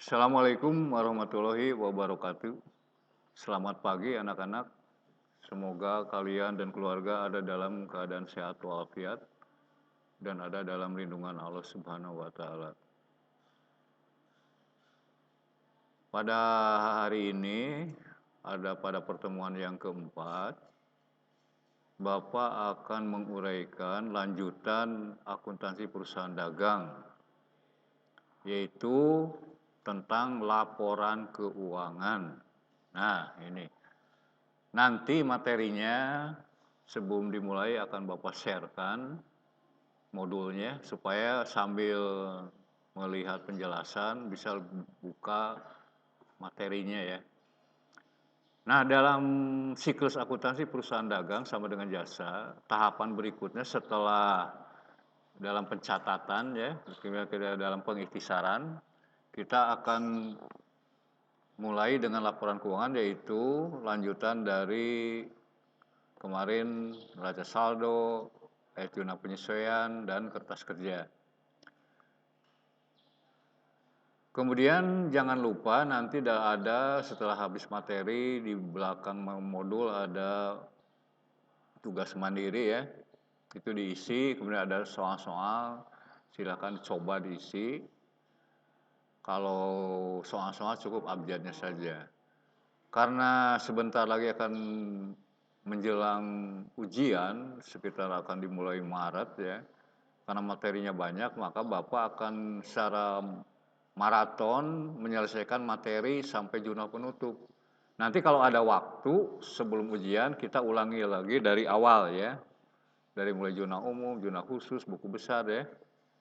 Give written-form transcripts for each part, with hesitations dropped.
Assalamualaikum warahmatullahi wabarakatuh. Selamat pagi anak-anak. Semoga kalian dan keluarga ada dalam keadaan sehat walafiat dan ada dalam lindungan Allah Subhanahu wa taala. Pada hari ini pada pertemuan yang keempat, Bapak akan menguraikan lanjutan akuntansi perusahaan dagang, yaitu tentang laporan keuangan. Nah, ini. Nanti materinya sebelum dimulai akan Bapak sharekan modulnya supaya sambil melihat penjelasan bisa buka materinya ya. Nah, dalam siklus akuntansi perusahaan dagang sama dengan jasa, tahapan berikutnya setelah dalam pencatatan ya, kira-kira dalam pengikhtisaran, kita akan mulai dengan laporan keuangan, yaitu lanjutan dari kemarin neraca saldo, jurnal penyesuaian, dan kertas kerja. Kemudian jangan lupa nanti ada setelah habis materi di belakang modul ada tugas mandiri ya. Itu diisi, kemudian ada soal-soal, silakan coba diisi. Kalau soal-soal cukup abjadnya saja. Karena sebentar lagi akan menjelang ujian, sekitar akan dimulai Maret ya. Karena materinya banyak, maka Bapak akan secara maraton menyelesaikan materi sampai jurnal penutup. Nanti kalau ada waktu sebelum ujian, kita ulangi lagi dari awal ya. Dari mulai jurnal umum, jurnal khusus, buku besar ya.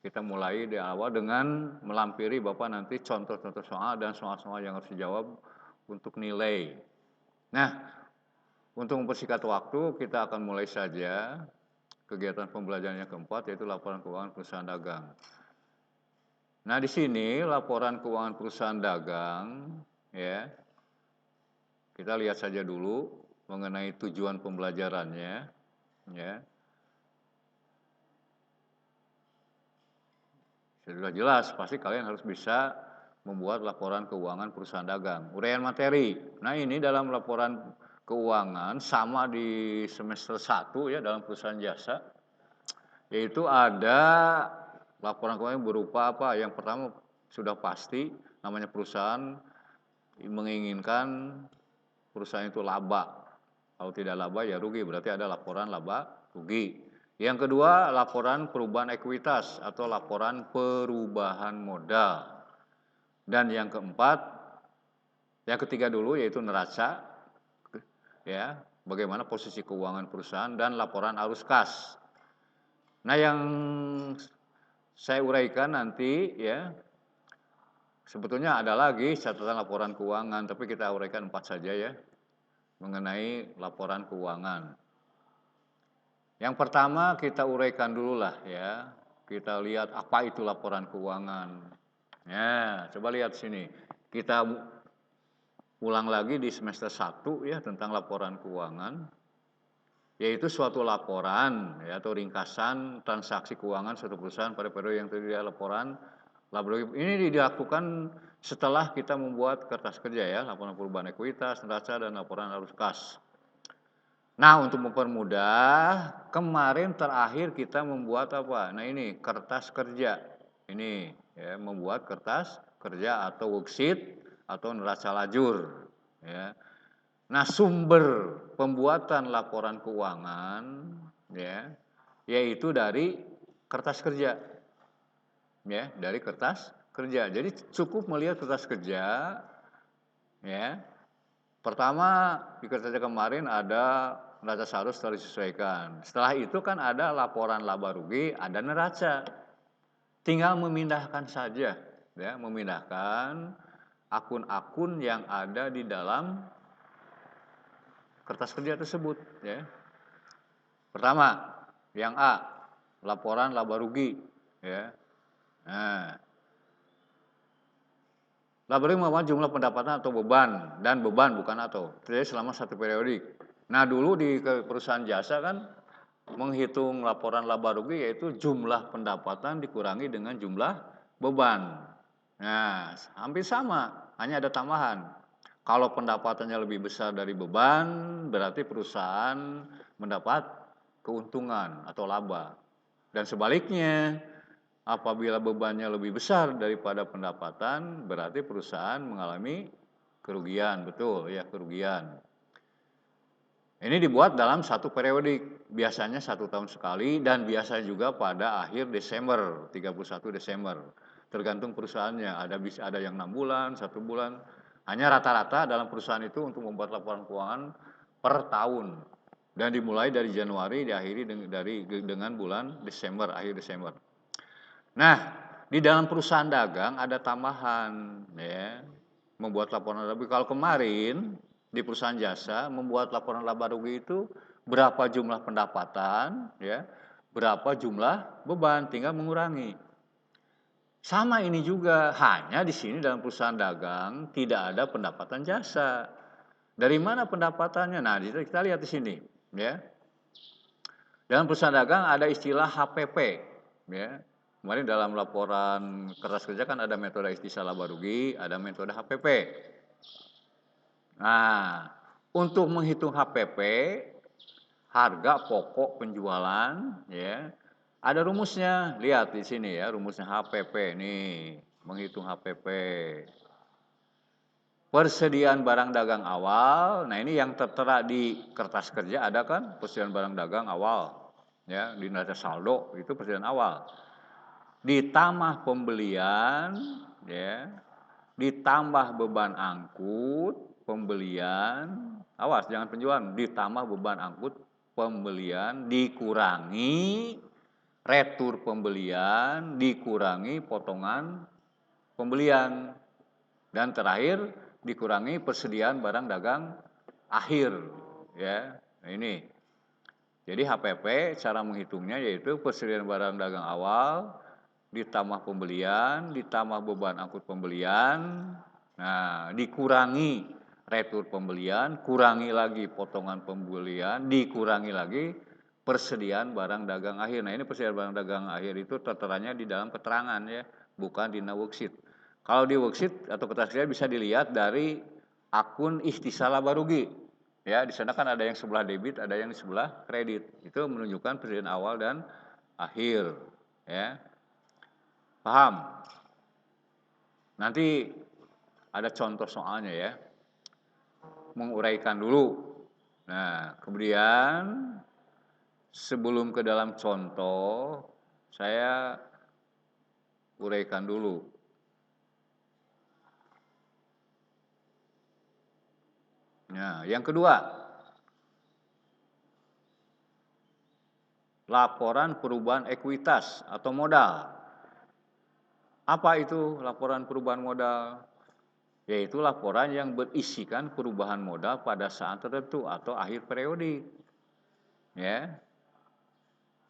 Kita mulai di awal dengan melampiri Bapak nanti contoh-contoh soal dan soal-soal yang harus dijawab untuk nilai. Nah, untuk mempersingkat waktu, kita akan mulai saja kegiatan pembelajaran yang keempat, yaitu laporan keuangan perusahaan dagang. Nah, di sini laporan keuangan perusahaan dagang, ya, kita lihat saja dulu mengenai tujuan pembelajarannya, ya. Sudah jelas, pasti kalian harus bisa membuat laporan keuangan perusahaan dagang. Uraian materi. Nah, ini dalam laporan keuangan sama di semester 1 ya dalam perusahaan jasa, yaitu ada laporan keuangan berupa apa? Yang pertama sudah pasti namanya perusahaan menginginkan perusahaan itu laba. Kalau tidak laba ya rugi, berarti ada laporan laba rugi. Yang kedua, laporan perubahan ekuitas atau laporan perubahan modal. Dan yang keempat, yang ketiga dulu yaitu neraca, ya, bagaimana posisi keuangan perusahaan dan laporan arus kas. Nah, yang saya uraikan nanti ya, sebetulnya ada lagi catatan laporan keuangan, tapi kita uraikan 4 saja ya, mengenai laporan keuangan. Yang pertama kita uraikan dulu lah ya, kita lihat apa itu laporan keuangan. Ya, coba lihat sini. Kita ulang lagi di semester 1 ya tentang laporan keuangan, yaitu suatu laporan ya, atau ringkasan transaksi keuangan suatu perusahaan pada periode yang terdiri laporan laba rugi. Ini dilakukan setelah kita membuat kertas kerja ya, laporan perubahan ekuitas, neraca, dan laporan arus kas. Nah, untuk mempermudah, kemarin terakhir kita membuat apa? Nah, ini kertas kerja. Ini ya, membuat kertas kerja atau worksheet atau neraca lajur ya. Nah, sumber pembuatan laporan keuangan ya, yaitu dari kertas kerja. Ya, dari kertas kerja. Jadi cukup melihat kertas kerja ya. Pertama, di kertas kerja kemarin ada neraca saldo telah disesuaikan. Setelah itu kan ada laporan laba rugi, ada neraca. Tinggal memindahkan saja ya, memindahkan akun-akun yang ada di dalam kertas kerja tersebut ya. Pertama, yang A, laporan laba rugi ya. Nah, laba rugi merupakan jumlah pendapatan atau beban, dan beban bukan atau, terjadi selama satu periodik. Nah, dulu di perusahaan jasa kan menghitung laporan laba rugi yaitu jumlah pendapatan dikurangi dengan jumlah beban. Nah, hampir sama, hanya ada tambahan. Kalau pendapatannya lebih besar dari beban, berarti perusahaan mendapat keuntungan atau laba. Dan sebaliknya, apabila bebannya lebih besar daripada pendapatan, berarti perusahaan mengalami kerugian, betul ya, kerugian. Ini dibuat dalam satu periodik, biasanya 1 tahun sekali dan biasa juga pada akhir Desember, 31 Desember. Tergantung perusahaannya, ada yang 6 bulan, 1 bulan. Hanya rata-rata dalam perusahaan itu untuk membuat laporan keuangan per tahun. Dan dimulai dari Januari, diakhiri dengan bulan Desember, akhir Desember. Nah, di dalam perusahaan dagang ada tambahan, ya, membuat laporan laba. Kalau kemarin di perusahaan jasa membuat laporan laba rugi itu berapa jumlah pendapatan, ya, berapa jumlah beban, tinggal mengurangi. Sama ini juga, hanya di sini dalam perusahaan dagang tidak ada pendapatan jasa. Dari mana pendapatannya? Nah, kita lihat di sini, ya. Dalam perusahaan dagang ada istilah HPP, ya. Kemarin dalam laporan kertas kerja kan ada metode ikhtisar laba rugi, ada metode HPP. Nah, untuk menghitung HPP, harga pokok penjualan, ya, ada rumusnya. Lihat di sini ya, rumusnya HPP nih, menghitung HPP. Persediaan barang dagang awal, nah ini yang tertera di kertas kerja ada kan, persediaan barang dagang awal, ya, di neraca saldo itu persediaan awal. Ditambah pembelian, ya, ditambah beban angkut, pembelian, awas jangan penjualan, ditambah beban angkut, pembelian, dikurangi retur pembelian, dikurangi potongan pembelian, dan terakhir dikurangi persediaan barang dagang akhir, ya. Nah, ini. Jadi HPP cara menghitungnya yaitu persediaan barang dagang awal ditambah pembelian, ditambah beban angkut pembelian, nah dikurangi retur pembelian, kurangi lagi potongan pembelian, dikurangi lagi persediaan barang dagang akhir. Nah ini persediaan barang dagang akhir itu terteranya di dalam keterangan ya, bukan di worksheet. Kalau di worksheet atau kertas kerja bisa dilihat dari akun ikhtisar laba rugi. Ya, di sana kan ada yang sebelah debit, ada yang di sebelah kredit. Itu menunjukkan persediaan awal dan akhir, ya. Paham? Nanti ada contoh soalnya ya. Menguraikan dulu. Nah, kemudian sebelum ke dalam contoh, saya uraikan dulu. Nah, yang kedua, laporan perubahan ekuitas atau modal. Apa itu laporan perubahan modal? Yaitu laporan yang berisikan perubahan modal pada saat tertentu atau akhir periodik. Ya.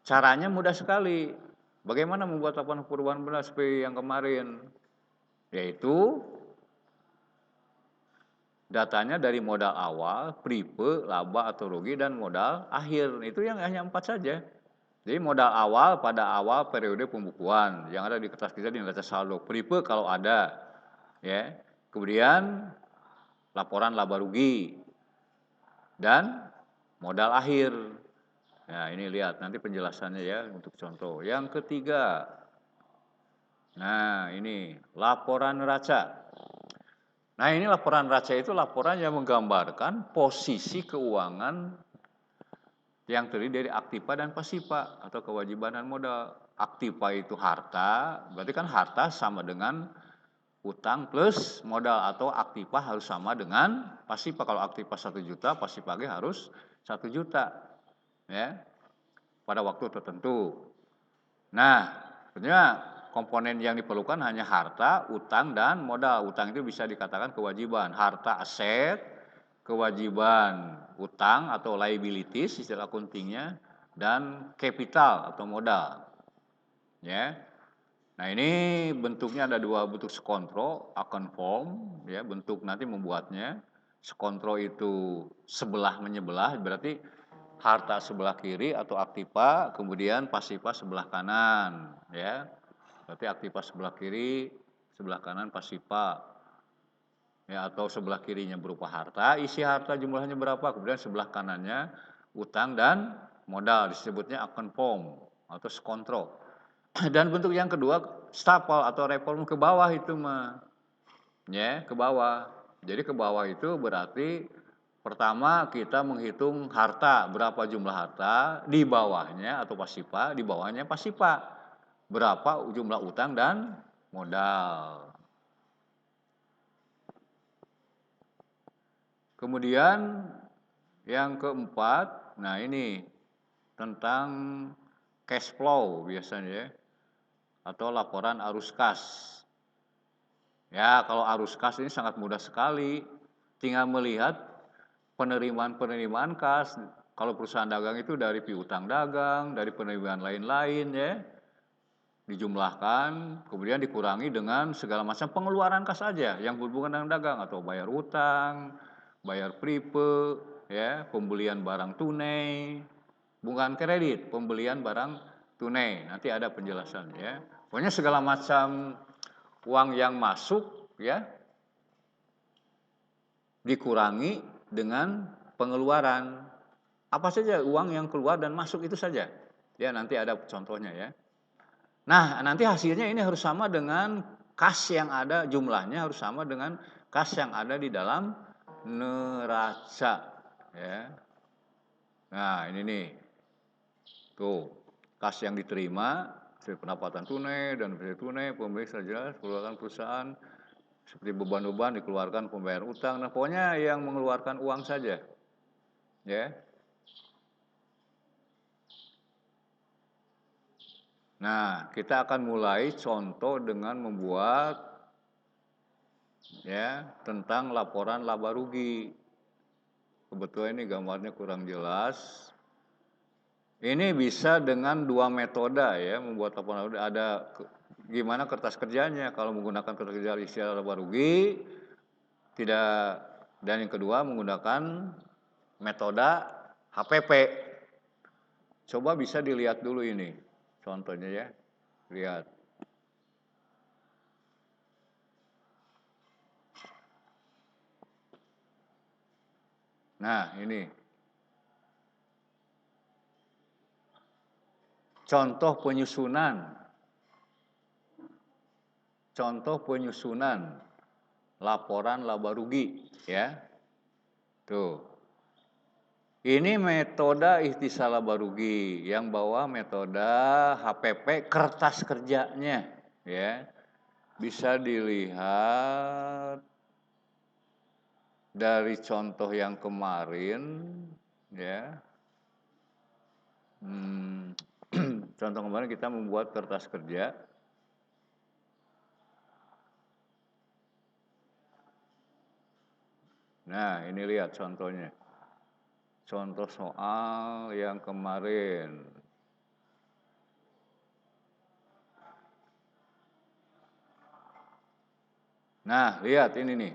Caranya mudah sekali. Bagaimana membuat laporan perubahan modal seperti yang kemarin? Yaitu datanya dari modal awal, pripe, laba atau rugi, dan modal akhir. Itu yang hanya 4 saja. Jadi modal awal pada awal periode pembukuan yang ada di kertas kita di neraca saldo. Pripe kalau ada, ya. Kemudian laporan laba rugi dan modal akhir. Nah ini lihat nanti penjelasannya ya untuk contoh. Yang ketiga, nah ini laporan neraca. Nah ini laporan neraca itu laporan yang menggambarkan posisi keuangan yang terdiri dari aktiva dan pasiva atau kewajiban dan modal. Aktiva itu harta, berarti kan harta sama dengan utang plus modal, atau aktiva harus sama dengan pasiva. Kalau aktiva 1 juta, pasiva harus 1 juta, ya, pada waktu tertentu. Nah, sebenarnya komponen yang diperlukan hanya harta, utang, dan modal. Utang itu bisa dikatakan kewajiban, harta aset, kewajiban utang atau liabilities istilah accountingnya, dan capital atau modal. Ya. Nah ini bentuknya ada 2 bentuk skontro, account form, ya, bentuk nanti membuatnya. Skontro itu sebelah menyebelah, berarti harta sebelah kiri atau aktiva, kemudian pasiva sebelah kanan, ya. Berarti aktiva sebelah kiri, sebelah kanan pasipa. Ya, atau sebelah kirinya berupa harta, isi harta jumlahnya berapa, kemudian sebelah kanannya utang dan modal, disebutnya akun pom atau skontro. Dan bentuk yang kedua stapel atau reform ke bawah itu mah, ya ke bawah. Jadi ke bawah itu berarti pertama kita menghitung harta, berapa jumlah harta, di bawahnya atau pasipa, di bawahnya pasipa, berapa jumlah utang dan modal. Kemudian yang keempat, nah ini tentang cash flow biasanya ya, atau laporan arus kas. Ya, kalau arus kas ini sangat mudah sekali, tinggal melihat penerimaan-penerimaan kas. Kalau perusahaan dagang itu dari piutang dagang, dari penerimaan lain-lain ya, dijumlahkan, kemudian dikurangi dengan segala macam pengeluaran kas saja yang berhubungan dengan dagang atau bayar utang, bayar prepe, ya, pembelian barang tunai, bukan kredit, pembelian barang tunai. Nanti ada penjelasan ya. Pokoknya segala macam uang yang masuk ya dikurangi dengan pengeluaran. Apa saja uang yang keluar dan masuk itu saja. Ya, nanti ada contohnya ya. Nah, nanti hasilnya ini harus sama dengan kas yang ada, jumlahnya harus sama dengan kas yang ada di dalam neraca. Ya. Nah, ini nih. Tuh, kas yang diterima, seperti pendapatan tunai dan biaya tunai, pemeriksaan jelas, pengeluaran perusahaan, seperti beban-beban dikeluarkan pembayaran utang. Nah, pokoknya yang mengeluarkan uang saja. Ya. Nah, kita akan mulai contoh dengan membuat ya tentang laporan laba rugi. Kebetulan ini gambarnya kurang jelas. Ini bisa dengan dua metode ya membuat laporan laba rugi. Ada gimana kertas kerjanya. Kalau menggunakan kertas kerja istilah laba rugi tidak, dan yang kedua menggunakan metode HPP. Coba bisa dilihat dulu ini contohnya ya. Lihat. Nah, ini. Contoh penyusunan. Contoh penyusunan laporan laba rugi ya. Tuh. Ini metode ikhtisar laba rugi yang bawa metode HPP kertas kerjanya ya. Bisa dilihat dari contoh yang kemarin ya. Contoh kemarin kita membuat kertas kerja. Nah, ini lihat contohnya. Contoh soal yang kemarin. Nah, lihat ini nih.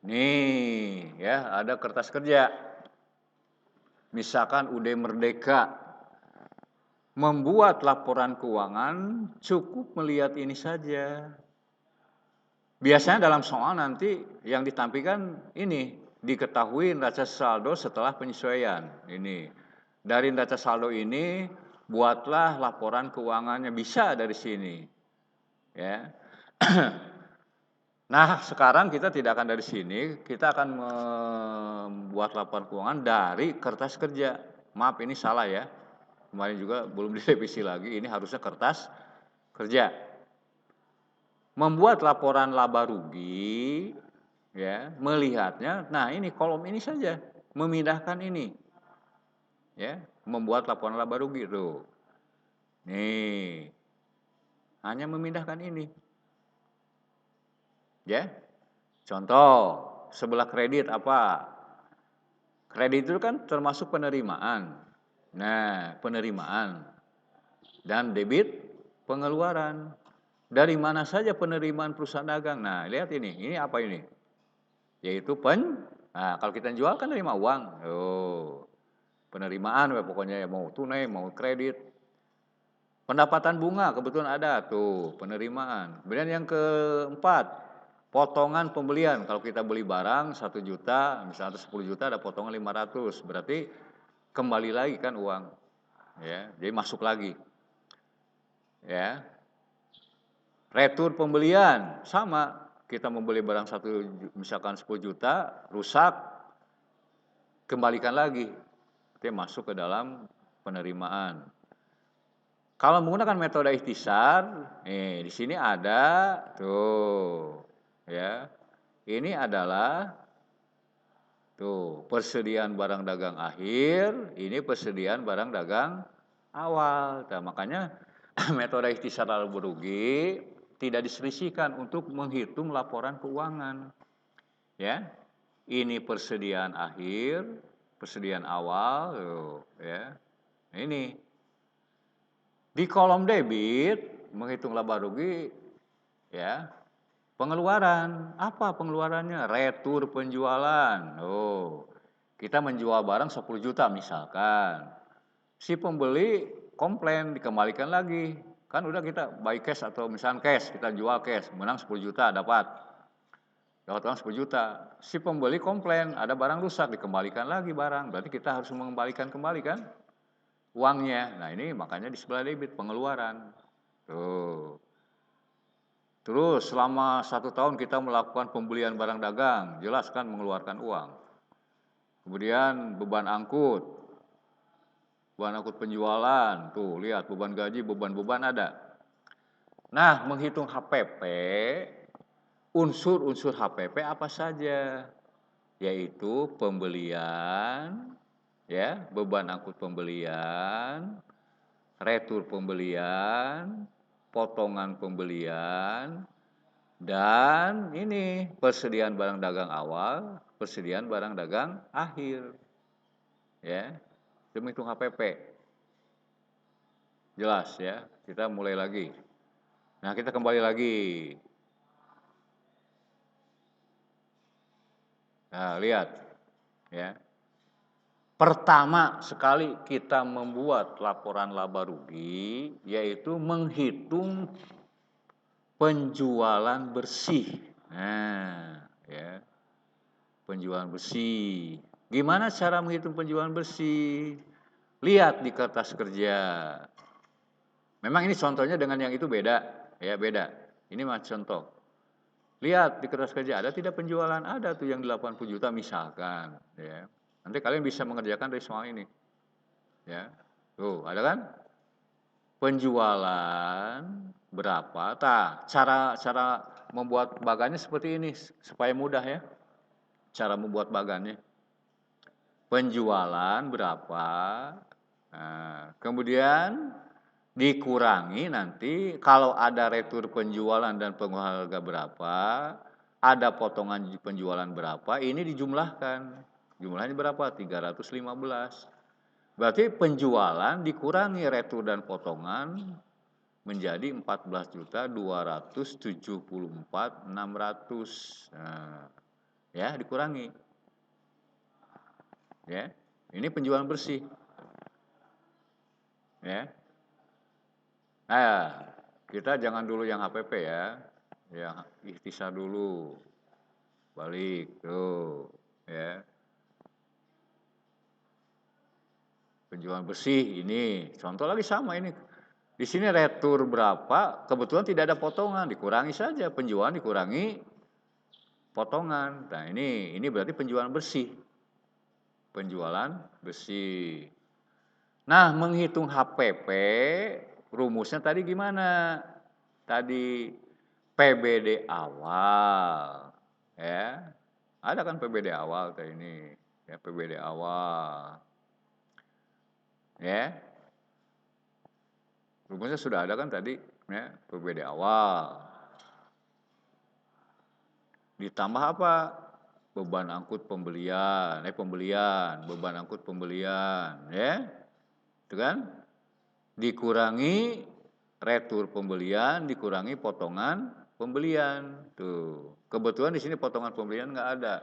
Nih, ya, ada kertas kerja. Misalkan UD Merdeka membuat laporan keuangan, cukup melihat ini saja. Biasanya dalam soal nanti yang ditampilkan ini, diketahui neraca saldo setelah penyesuaian. Ini. Dari neraca saldo ini, buatlah laporan keuangannya, bisa dari sini. Ya. Nah, sekarang kita tidak akan dari sini, kita akan membuat laporan keuangan dari kertas kerja. Maaf, ini salah ya. Kemarin juga belum direvisi lagi, ini harusnya kertas kerja. Membuat laporan laba rugi, ya, melihatnya, nah ini kolom ini saja, memindahkan ini, ya, membuat laporan laba rugi tuh. Nih, hanya memindahkan ini. Ya, contoh sebelah kredit apa? Kredit itu kan termasuk penerimaan. Nah, penerimaan dan debit pengeluaran. Dari mana saja penerimaan perusahaan dagang? Nah, lihat ini apa ini? Yaitu nah, kalau kita jual kan nerima uang. Oh, penerimaan pokoknya ya, mau tunai, mau kredit. Pendapatan bunga kebetulan ada tuh, penerimaan. Kemudian yang keempat, potongan pembelian. Kalau kita beli barang 1 juta, misalnya 10 juta ada potongan 500, berarti kembali lagi kan uang, ya. Jadi masuk lagi, ya. Retur pembelian sama, kita membeli barang misalkan 10 juta, rusak, kembalikan lagi. Itu masuk ke dalam penerimaan. Kalau menggunakan metode ikhtisar, nih di sini ada tuh, ya. Ini adalah tuh persediaan barang dagang akhir, ini persediaan barang dagang awal. Nah, makanya metode ikhtisar laba rugi tidak diselisihkan untuk menghitung laporan keuangan, ya. Ini persediaan akhir, persediaan awal, tuh, ya. Ini di kolom debit menghitung laba rugi, ya. Pengeluaran, apa pengeluarannya? Retur penjualan. Oh, kita menjual barang 10 juta misalkan. Si pembeli komplain, dikembalikan lagi. Kan udah kita buy cash atau misalkan cash, kita jual cash, menang 10 juta dapat. Dapat uang 10 juta. Si pembeli komplain, ada barang rusak, dikembalikan lagi barang. Berarti kita harus mengembalikan kembali kan uangnya. Nah, ini makanya di sebelah debit pengeluaran. Tuh. Terus selama 1 tahun kita melakukan pembelian barang dagang, jelas kan mengeluarkan uang. Kemudian beban angkut penjualan, tuh lihat beban gaji, beban-beban ada. Nah, menghitung HPP, unsur-unsur HPP apa saja? Yaitu pembelian, ya, beban angkut pembelian, retur pembelian, potongan pembelian, dan ini persediaan barang dagang awal, persediaan barang dagang akhir. Ya. Itu menghitung HPP. Jelas ya. Kita mulai lagi. Nah, kita kembali lagi. Nah, lihat ya. Pertama sekali kita membuat laporan laba rugi yaitu menghitung penjualan bersih. Nah, ya. Penjualan bersih. Gimana cara menghitung penjualan bersih? Lihat di kertas kerja. Memang ini contohnya dengan yang itu beda, ya beda. Ini mah contoh. Lihat di kertas kerja ada tidak penjualan? Ada tuh yang 80 juta misalkan, ya. Nanti kalian bisa mengerjakan dari soal ini. Ya. Tuh, ada kan? Penjualan berapa? Cara membuat bagannya seperti ini supaya mudah ya. Cara membuat bagannya. Penjualan berapa? Nah, kemudian dikurangi nanti kalau ada retur penjualan dan pengeluaran harga berapa, ada potongan penjualan berapa, ini dijumlahkan. Jumlahnya berapa? 315. Berarti penjualan dikurangi retur dan potongan menjadi 14.274.600. Nah, ya, dikurangi. Ya. Ini penjualan bersih. Ya. Nah, kita jangan dulu yang HPP ya. Yang ikhtisar dulu. Balik tuh, ya. Penjualan bersih ini, contoh lagi sama ini. Di sini retur berapa? Kebetulan tidak ada potongan, dikurangi saja penjualan dikurangi potongan. Nah, ini berarti penjualan bersih. Penjualan bersih. Nah, menghitung HPP rumusnya tadi gimana? Tadi PBD awal, ya. Ada kan PBD awal tadi ini, ya PBD awal, ya. Rumusnya sudah ada kan tadi, ya PBD awal. Ditambah apa? Beban angkut pembelian, beban angkut pembelian, ya. Itu kan? Dikurangi retur pembelian, dikurangi potongan pembelian. Tuh. Kebetulan di sini potongan pembelian nggak ada.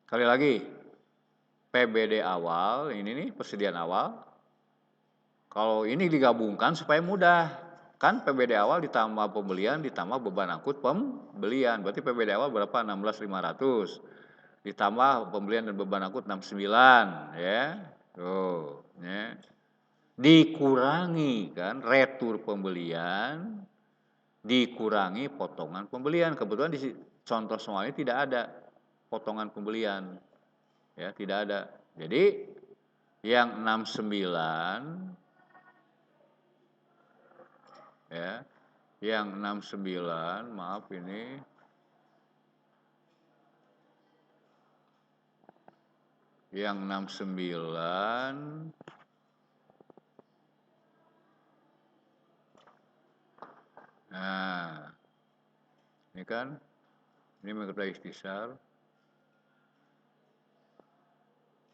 Sekali lagi, PBD awal, ini nih persediaan awal. Kalau ini digabungkan supaya mudah. Kan PBD awal ditambah pembelian ditambah beban angkut pembelian. Berarti PBD awal berapa? 16.500. Ditambah pembelian dan beban angkut 69 ya. Tuh, ya. Dikurangi kan retur pembelian, dikurangi potongan pembelian. Kebetulan di contoh soal ini tidak ada potongan pembelian. Ya, tidak ada. Jadi yang 69 ya. Yang 69, maaf ini. Yang 69 nah, ini kan, ini mengikuti ikhtisar.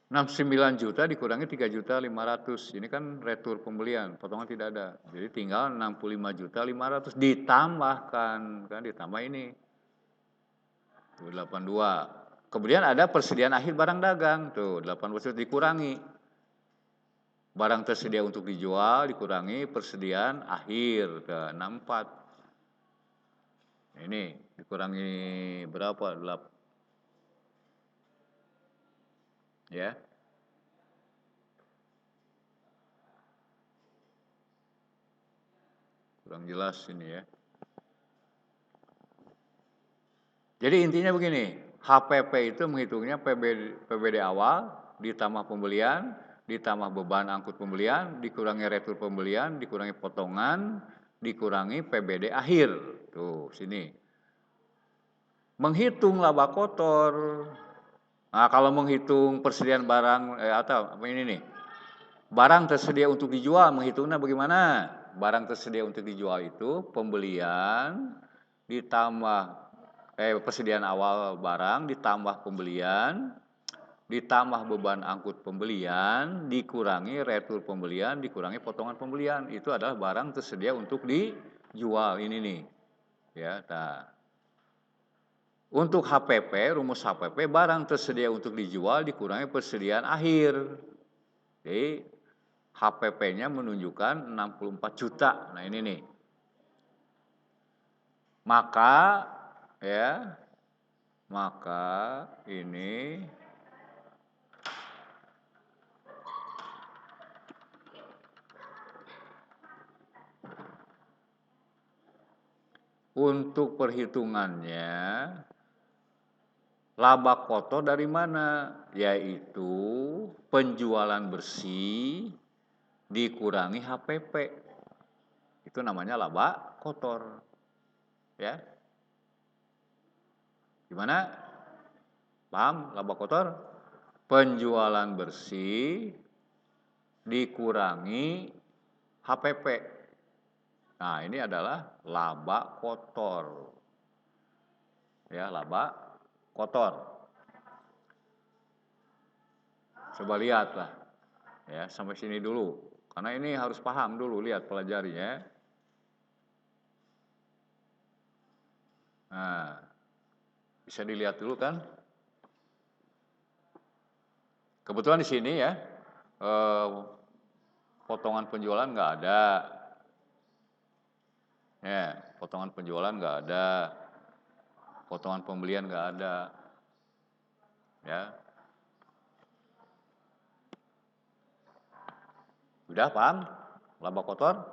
69 juta dikurangi 3.500.000. Ini kan retur pembelian, potongan tidak ada. Jadi tinggal 65.500.000 ditambahkan, kan ditambah ini. 82. Kemudian ada persediaan akhir barang dagang, tuh 80 dikurangi. Barang tersedia untuk dijual dikurangi persediaan akhir ke 64. Ini dikurangi berapa? Ya. Kurang jelas ini ya. Jadi intinya begini, HPP itu menghitungnya PBD awal ditambah pembelian, ditambah beban angkut pembelian, dikurangi retur pembelian, dikurangi potongan, dikurangi PBD akhir. Tuh, sini. Menghitung laba kotor. Nah, kalau menghitung persediaan barang atau ini nih. Barang tersedia untuk dijual, menghitungnya bagaimana? Barang tersedia untuk dijual itu pembelian ditambah persediaan awal barang ditambah pembelian ditambah beban angkut pembelian dikurangi retur pembelian dikurangi potongan pembelian. Itu adalah barang tersedia untuk dijual ini nih. Ya, nah. Untuk HPP, rumus HPP barang tersedia untuk dijual dikurangi persediaan akhir. Jadi HPP-nya menunjukkan 64 juta. Nah, ini nih. Maka ya, maka ini untuk perhitungannya laba kotor dari mana? Yaitu penjualan bersih dikurangi HPP. Itu namanya laba kotor. Ya. Gimana? Paham laba kotor? Penjualan bersih dikurangi HPP. Nah, ini adalah laba kotor. Ya, laba kotor. Coba lihatlah. Ya, sampai sini dulu. Karena ini harus paham dulu, lihat pelajari ya. Nah, bisa dilihat dulu kan? Kebetulan di sini ya, potongan penjualan nggak ada. Ya, potongan penjualan nggak ada. Potongan pembelian nggak ada. Ya. Udah paham? Laba kotor?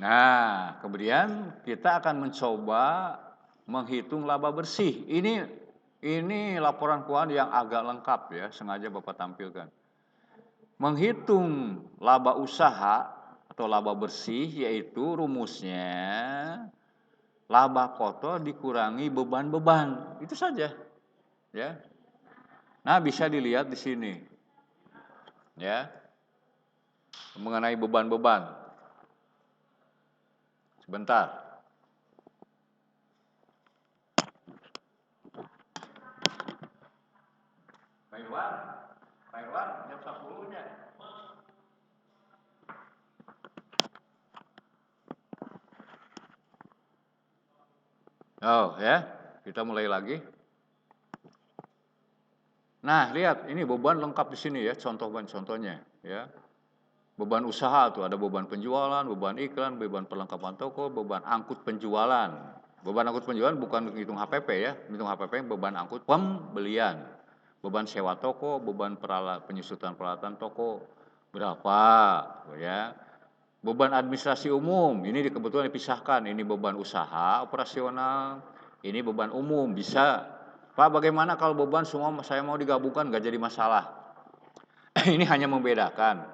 Nah, kemudian kita akan mencoba menghitung laba bersih. Ini laporan keuangan yang agak lengkap ya, sengaja Bapak tampilkan. Menghitung laba usaha atau laba bersih yaitu rumusnya laba kotor dikurangi beban-beban. Itu saja. Ya. Nah, bisa dilihat di sini. Ya. Mengenai beban-beban. Sebentar. Pak Irwan, jam 10-nya. Oh ya, kita mulai lagi. Nah, lihat ini beban lengkap di sini ya, contohnya ya. Beban usaha tuh ada beban penjualan, beban iklan, beban perlengkapan toko, beban angkut penjualan. Beban angkut penjualan bukan hitung HPP ya, hitung HPP beban angkut pembelian. Beban sewa toko, beban penyusutan peralatan toko berapa ya. Beban administrasi umum, ini kebetulan dipisahkan, ini beban usaha operasional, ini beban umum, bisa. Pak, bagaimana kalau beban semua saya mau digabungkan, nggak jadi masalah. Ini hanya membedakan.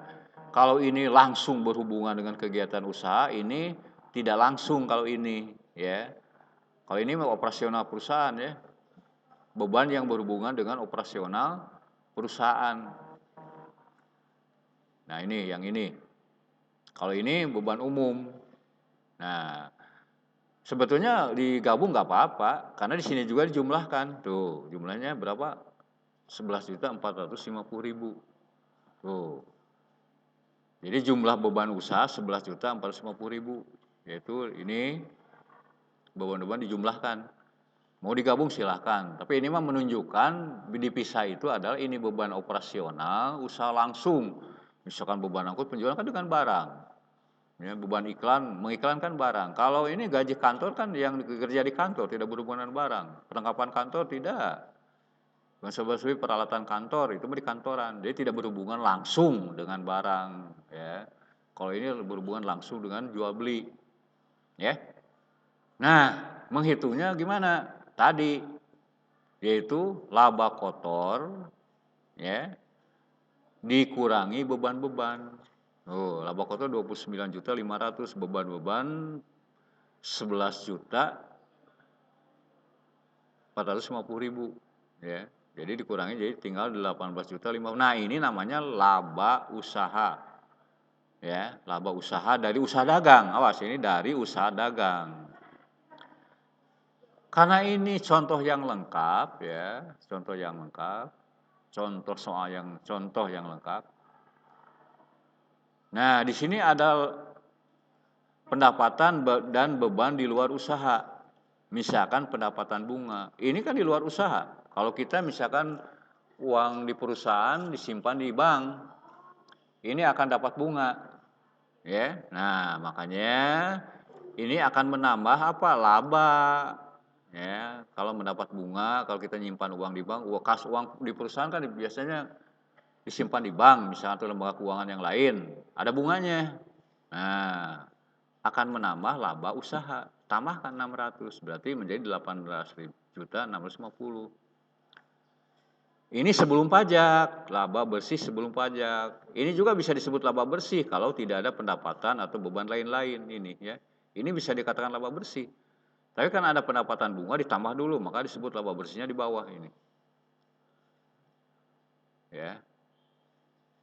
Kalau ini langsung berhubungan dengan kegiatan usaha, ini tidak langsung kalau ini, ya. Kalau ini operasional perusahaan ya, beban yang berhubungan dengan operasional perusahaan. Nah ini, yang ini. Kalau ini beban umum. Nah, sebetulnya digabung nggak apa-apa, karena di sini juga dijumlahkan. Tuh, jumlahnya berapa? 11.450.000. Tuh. Jadi jumlah beban usaha 11.450.000. Yaitu ini beban-beban dijumlahkan. Mau digabung silahkan. Tapi ini mah menunjukkan dipisah itu adalah ini beban operasional, usaha langsung. Misalkan beban angkut penjualan kan dengan barang. Ya, beban iklan, mengiklankan barang. Kalau ini gaji kantor kan yang kerja di kantor, tidak berhubungan dengan barang. Perlengkapan kantor tidak. Basa-basi peralatan kantor itu di kantoran, jadi tidak berhubungan langsung dengan barang. Ya, kalau ini berhubungan langsung dengan jual beli. Ya. Nah, menghitungnya gimana? Tadi, yaitu laba kotor, ya, dikurangi beban-beban. Oh, laba kotor 29.500.000, beban-beban 11.450.000, ya. Jadi dikurangi jadi tinggal 18.500.000. Nah, ini namanya laba usaha. Ya, laba usaha dari usaha dagang. Awas, ini dari usaha dagang. Karena ini contoh yang lengkap ya, contoh yang lengkap, contoh yang lengkap. Nah, di sini ada pendapatan dan beban di luar usaha. Misalkan pendapatan bunga. Ini kan di luar usaha. Kalau kita misalkan uang di perusahaan disimpan di bank, ini akan dapat bunga. Ya. Nah, makanya ini akan menambah apa? Laba. Ya, kalau mendapat bunga, kalau kita nyimpan uang di bank, kas uang di perusahaan kan biasanya disimpan di bank, misalnya atau lembaga keuangan yang lain, ada bunganya. Nah, akan menambah laba usaha. Tambahkan 600, berarti menjadi 18.650. Ini sebelum pajak, laba bersih sebelum pajak. Ini juga bisa disebut laba bersih kalau tidak ada pendapatan atau beban lain-lain ini ya. Ini bisa dikatakan laba bersih. Tapi kan ada pendapatan bunga ditambah dulu, maka disebut laba bersihnya di bawah ini. Ya.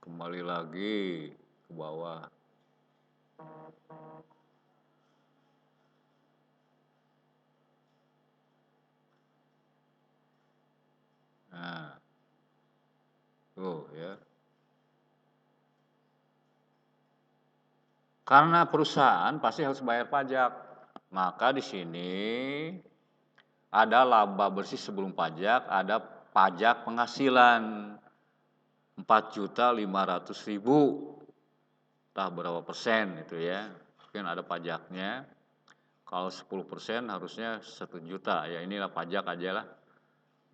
Kembali lagi ke bawah. Nah. Tuh ya. Karena perusahaan pasti harus bayar pajak. Maka di sini ada laba bersih sebelum pajak, ada pajak penghasilan 4.500.000. Entah berapa persen itu ya. Mungkin ada pajaknya. Kalau 10% harusnya 1 juta. Ya inilah pajak aja lah.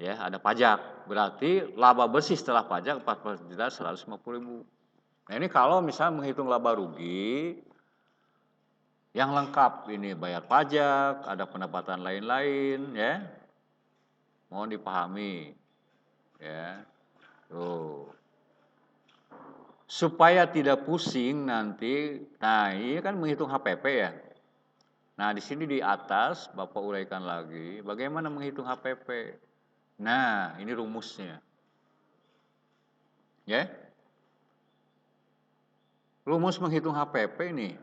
Ya, ada pajak. Berarti laba bersih setelah pajak 14.150.000. Nah, ini kalau misalnya menghitung laba rugi yang lengkap, ini bayar pajak, ada pendapatan lain-lain ya. Mohon dipahami. Ya. Tuh. Supaya tidak pusing nanti. Nah, ini kan menghitung HPP ya. Nah, di sini di atas Bapak uraikan lagi bagaimana menghitung HPP. Nah, ini rumusnya. Ya. Rumus menghitung HPP ini.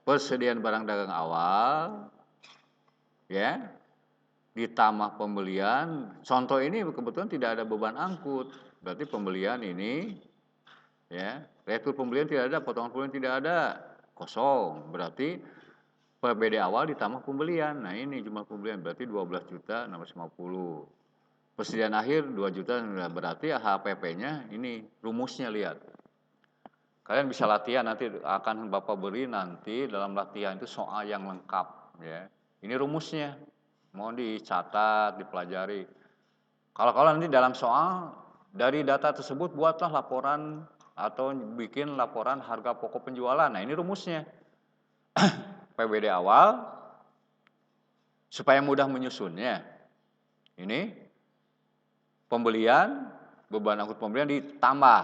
Persediaan barang dagang awal ya. Ditambah pembelian. Contoh ini kebetulan tidak ada beban angkut. Berarti pembelian ini ya, retur pembelian tidak ada, potongan pembelian tidak ada. Kosong. Berarti PBD awal ditambah pembelian. Nah, ini jumlah pembelian berarti 12.650. Persediaan akhir 2 juta, berarti HPP-nya ini rumusnya lihat. Kalian bisa latihan nanti akan Bapak beri nanti dalam latihan itu soal yang lengkap ya. Ini rumusnya. Mau dicatat, dipelajari. Kalau nanti dalam soal dari data tersebut buatlah laporan atau bikin laporan harga pokok penjualan. Nah, ini rumusnya. PBD awal supaya mudah menyusunnya. Ini pembelian, beban angkut pembelian ditambah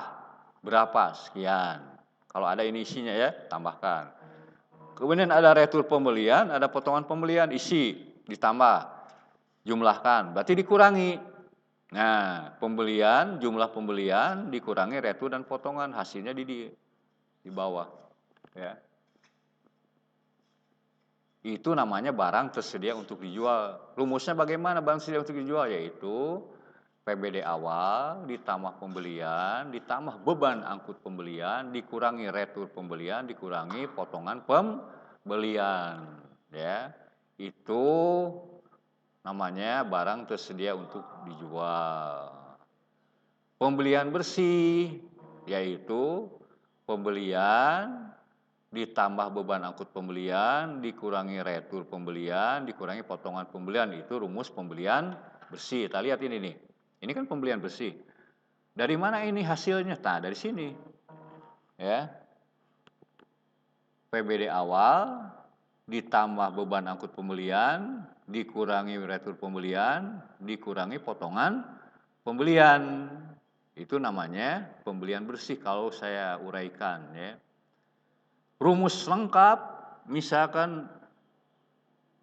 berapa sekian. Kalau ada ini isinya ya, tambahkan. Kemudian ada retur pembelian, ada potongan pembelian, isi, ditambah, jumlahkan, berarti dikurangi. Nah, pembelian, jumlah pembelian dikurangi retur dan potongan, hasilnya di bawah. Ya. Itu namanya barang tersedia untuk dijual. Rumusnya bagaimana barang tersedia untuk dijual? Yaitu PBD awal ditambah pembelian, ditambah beban angkut pembelian, dikurangi retur pembelian, dikurangi potongan pembelian. Ya, itu namanya barang tersedia untuk dijual. Pembelian bersih, yaitu pembelian ditambah beban angkut pembelian, dikurangi retur pembelian, dikurangi potongan pembelian. Itu rumus pembelian bersih. Kita lihat ini nih. Ini kan pembelian bersih. Dari mana ini hasilnya? Nah, dari sini. Ya. PBD awal ditambah beban angkut pembelian, dikurangi retur pembelian, dikurangi potongan pembelian. Itu namanya pembelian bersih kalau saya uraikan ya. Rumus lengkap, misalkan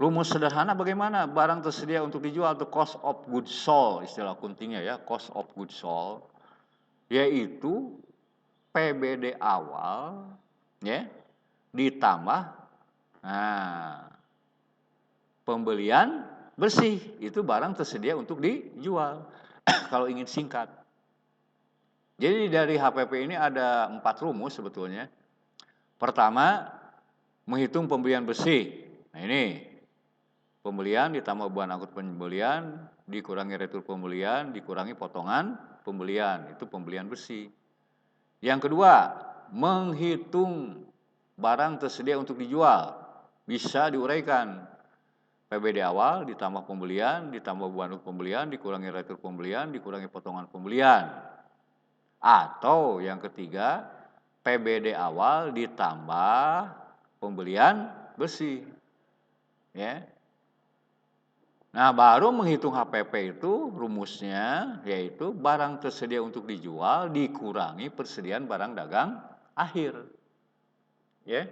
rumus sederhana bagaimana barang tersedia untuk dijual atau cost of goods sold, istilah kuntingnya ya, cost of goods sold, yaitu PBD awal ya ditambah pembelian bersih, itu barang tersedia untuk dijual. Kalau ingin singkat. Jadi dari HPP ini ada 4 rumus sebetulnya. Pertama, menghitung pembelian bersih. Nah ini, pembelian ditambah beban angkut pembelian, dikurangi retur pembelian, dikurangi potongan pembelian. Itu pembelian bersih. Yang kedua, menghitung barang tersedia untuk dijual. Bisa diuraikan. PBD awal ditambah pembelian, ditambah beban angkut pembelian, dikurangi retur pembelian, dikurangi potongan pembelian. Atau yang ketiga, PBD awal ditambah pembelian bersih. Ya. Nah, baru menghitung HPP itu rumusnya yaitu barang tersedia untuk dijual dikurangi persediaan barang dagang akhir. Ya.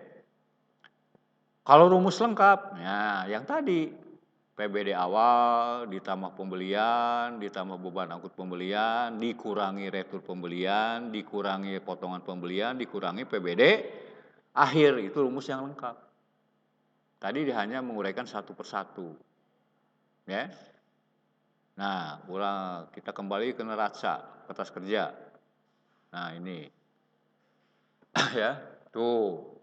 Kalau rumus lengkap, ya yang tadi PBD awal ditambah pembelian, ditambah beban angkut pembelian, dikurangi retur pembelian, dikurangi potongan pembelian, dikurangi PBD akhir, itu rumus yang lengkap. Tadi hanya menguraikan satu persatu. Ya. Nah, kita kembali ke neraca, kertas kerja. Nah, ini. Ya, tuh.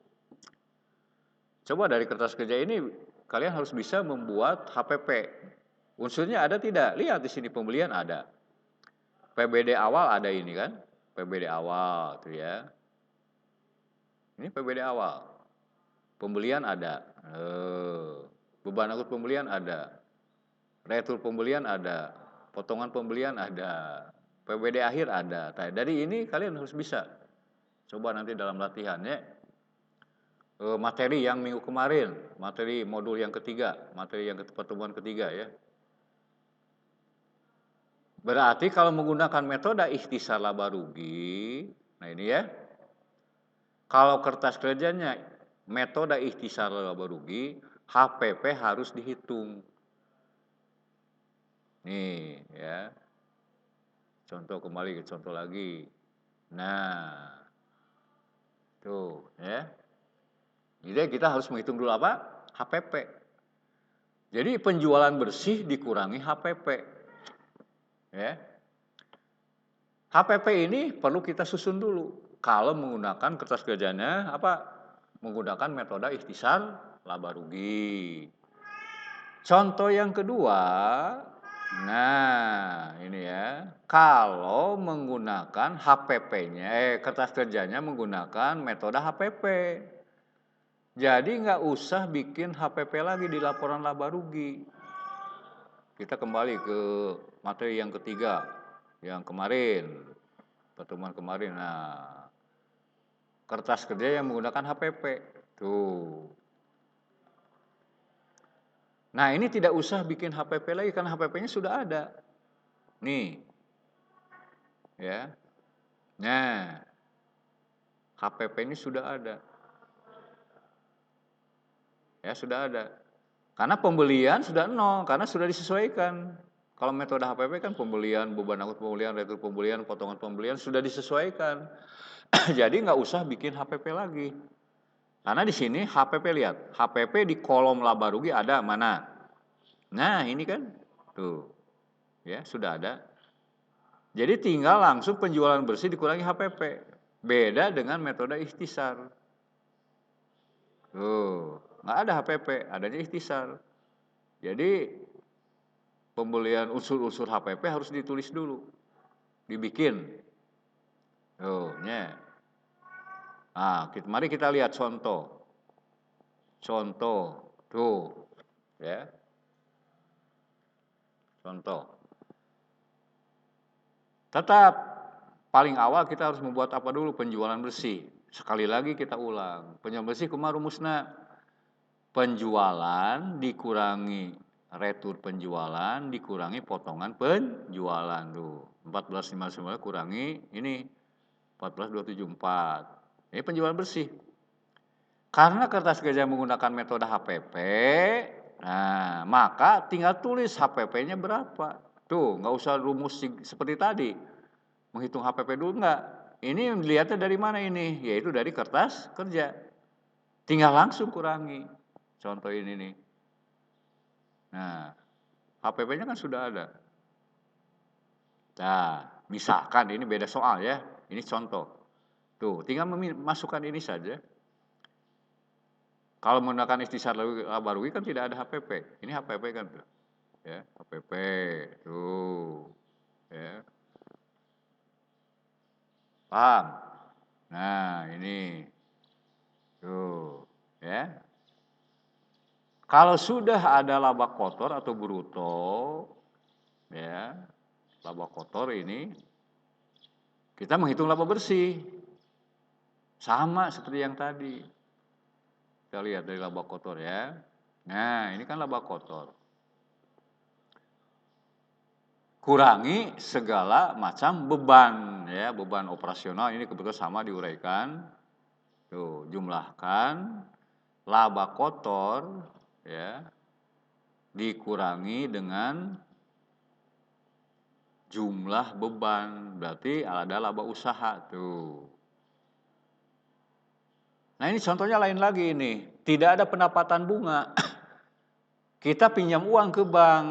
Coba dari kertas kerja ini kalian harus bisa membuat HPP. Unsurnya ada tidak? Lihat di sini pembelian ada. PBD awal ada ini kan? PBD awal tuh ya. Ini PBD awal. Pembelian ada. Beban angkut pembelian ada. Retur pembelian ada. Potongan pembelian ada. PBD akhir ada. Dari ini kalian harus bisa. Coba nanti dalam latihan ya. Materi yang minggu kemarin, materi modul yang ketiga, materi yang pertemuan ketiga ya. Berarti kalau menggunakan metode ikhtisar laba rugi, nah ini ya. Kalau kertas kerjanya metode ikhtisar laba rugi, HPP harus dihitung. Nih ya. Contoh kembali ke contoh lagi. Nah. Tuh ya. Jadi kita harus menghitung dulu apa? HPP. Jadi penjualan bersih dikurangi HPP. Ya. HPP ini perlu kita susun dulu. Kalau menggunakan kertas kerjanya apa? Menggunakan metode ikhtisar laba rugi. Contoh yang kedua, Nah, ini ya. Kalau menggunakan HPP-nya, kertas kerjanya menggunakan metode HPP. Jadi nggak usah bikin HPP lagi di laporan laba rugi. Kita kembali ke materi yang ketiga, yang kemarin, pertemuan kemarin. Nah, kertas kerja yang menggunakan HPP. Tuh. Nah, ini tidak usah bikin HPP lagi karena HPP-nya sudah ada. Nih. Ya. Nah, HPP ini sudah ada. Ya, sudah ada. Karena pembelian sudah nol, karena sudah disesuaikan. Kalau metode HPP kan pembelian, beban angkut pembelian, retur pembelian, potongan pembelian sudah disesuaikan. Jadi nggak usah bikin HPP lagi. Karena di sini HPP lihat, HPP di kolom laba rugi ada mana? Nah, ini kan tuh. Ya, sudah ada. Jadi tinggal langsung penjualan bersih dikurangi HPP. Beda dengan metode ikhtisar. Tuh, nggak ada HPP, adanya ikhtisar. Jadi pembelian unsur-unsur HPP harus ditulis dulu, dibikin. Tuh, ya. Nah, mari kita lihat contoh. Contoh, tuh, ya. Contoh. Tetap paling awal kita harus membuat apa dulu? Penjualan bersih. Sekali lagi kita ulang. Penjualan bersih kumaha rumusna? Penjualan dikurangi retur penjualan dikurangi potongan penjualan tuh. 14.599 kurangi ini 14.274. Ini penjualan bersih. Karena kertas kerja menggunakan metode HPP, nah maka tinggal tulis HPP-nya berapa. Tuh, nggak usah rumus seperti tadi. Menghitung HPP dulu nggak. Ini dilihatnya dari mana ini? Yaitu dari kertas kerja. Tinggal langsung kurangi. Contoh ini nih. Nah, HPP-nya kan sudah ada. Nah, misalkan ini beda soal ya. Ini contoh. Tuh, tinggal masukkan ini saja. Kalau menggunakan ikhtisar laba rugi kan tidak ada HPP. Ini HPP kan tuh. Ya, HPP. Tuh. Ya. Paham? Nah, ini. Tuh, ya. Kalau sudah ada laba kotor atau bruto, ya, laba kotor ini kita menghitung laba bersih. Sama seperti yang tadi. Kita lihat dari laba kotor ya. Nah, ini kan laba kotor. Kurangi segala macam beban ya, beban operasional ini kebetulan sama diuraikan. Tuh, jumlahkan laba kotor ya dikurangi dengan jumlah beban, berarti ada laba usaha tuh. Nah, ini contohnya lain lagi ini. Tidak ada pendapatan bunga. Kita pinjam uang ke bank,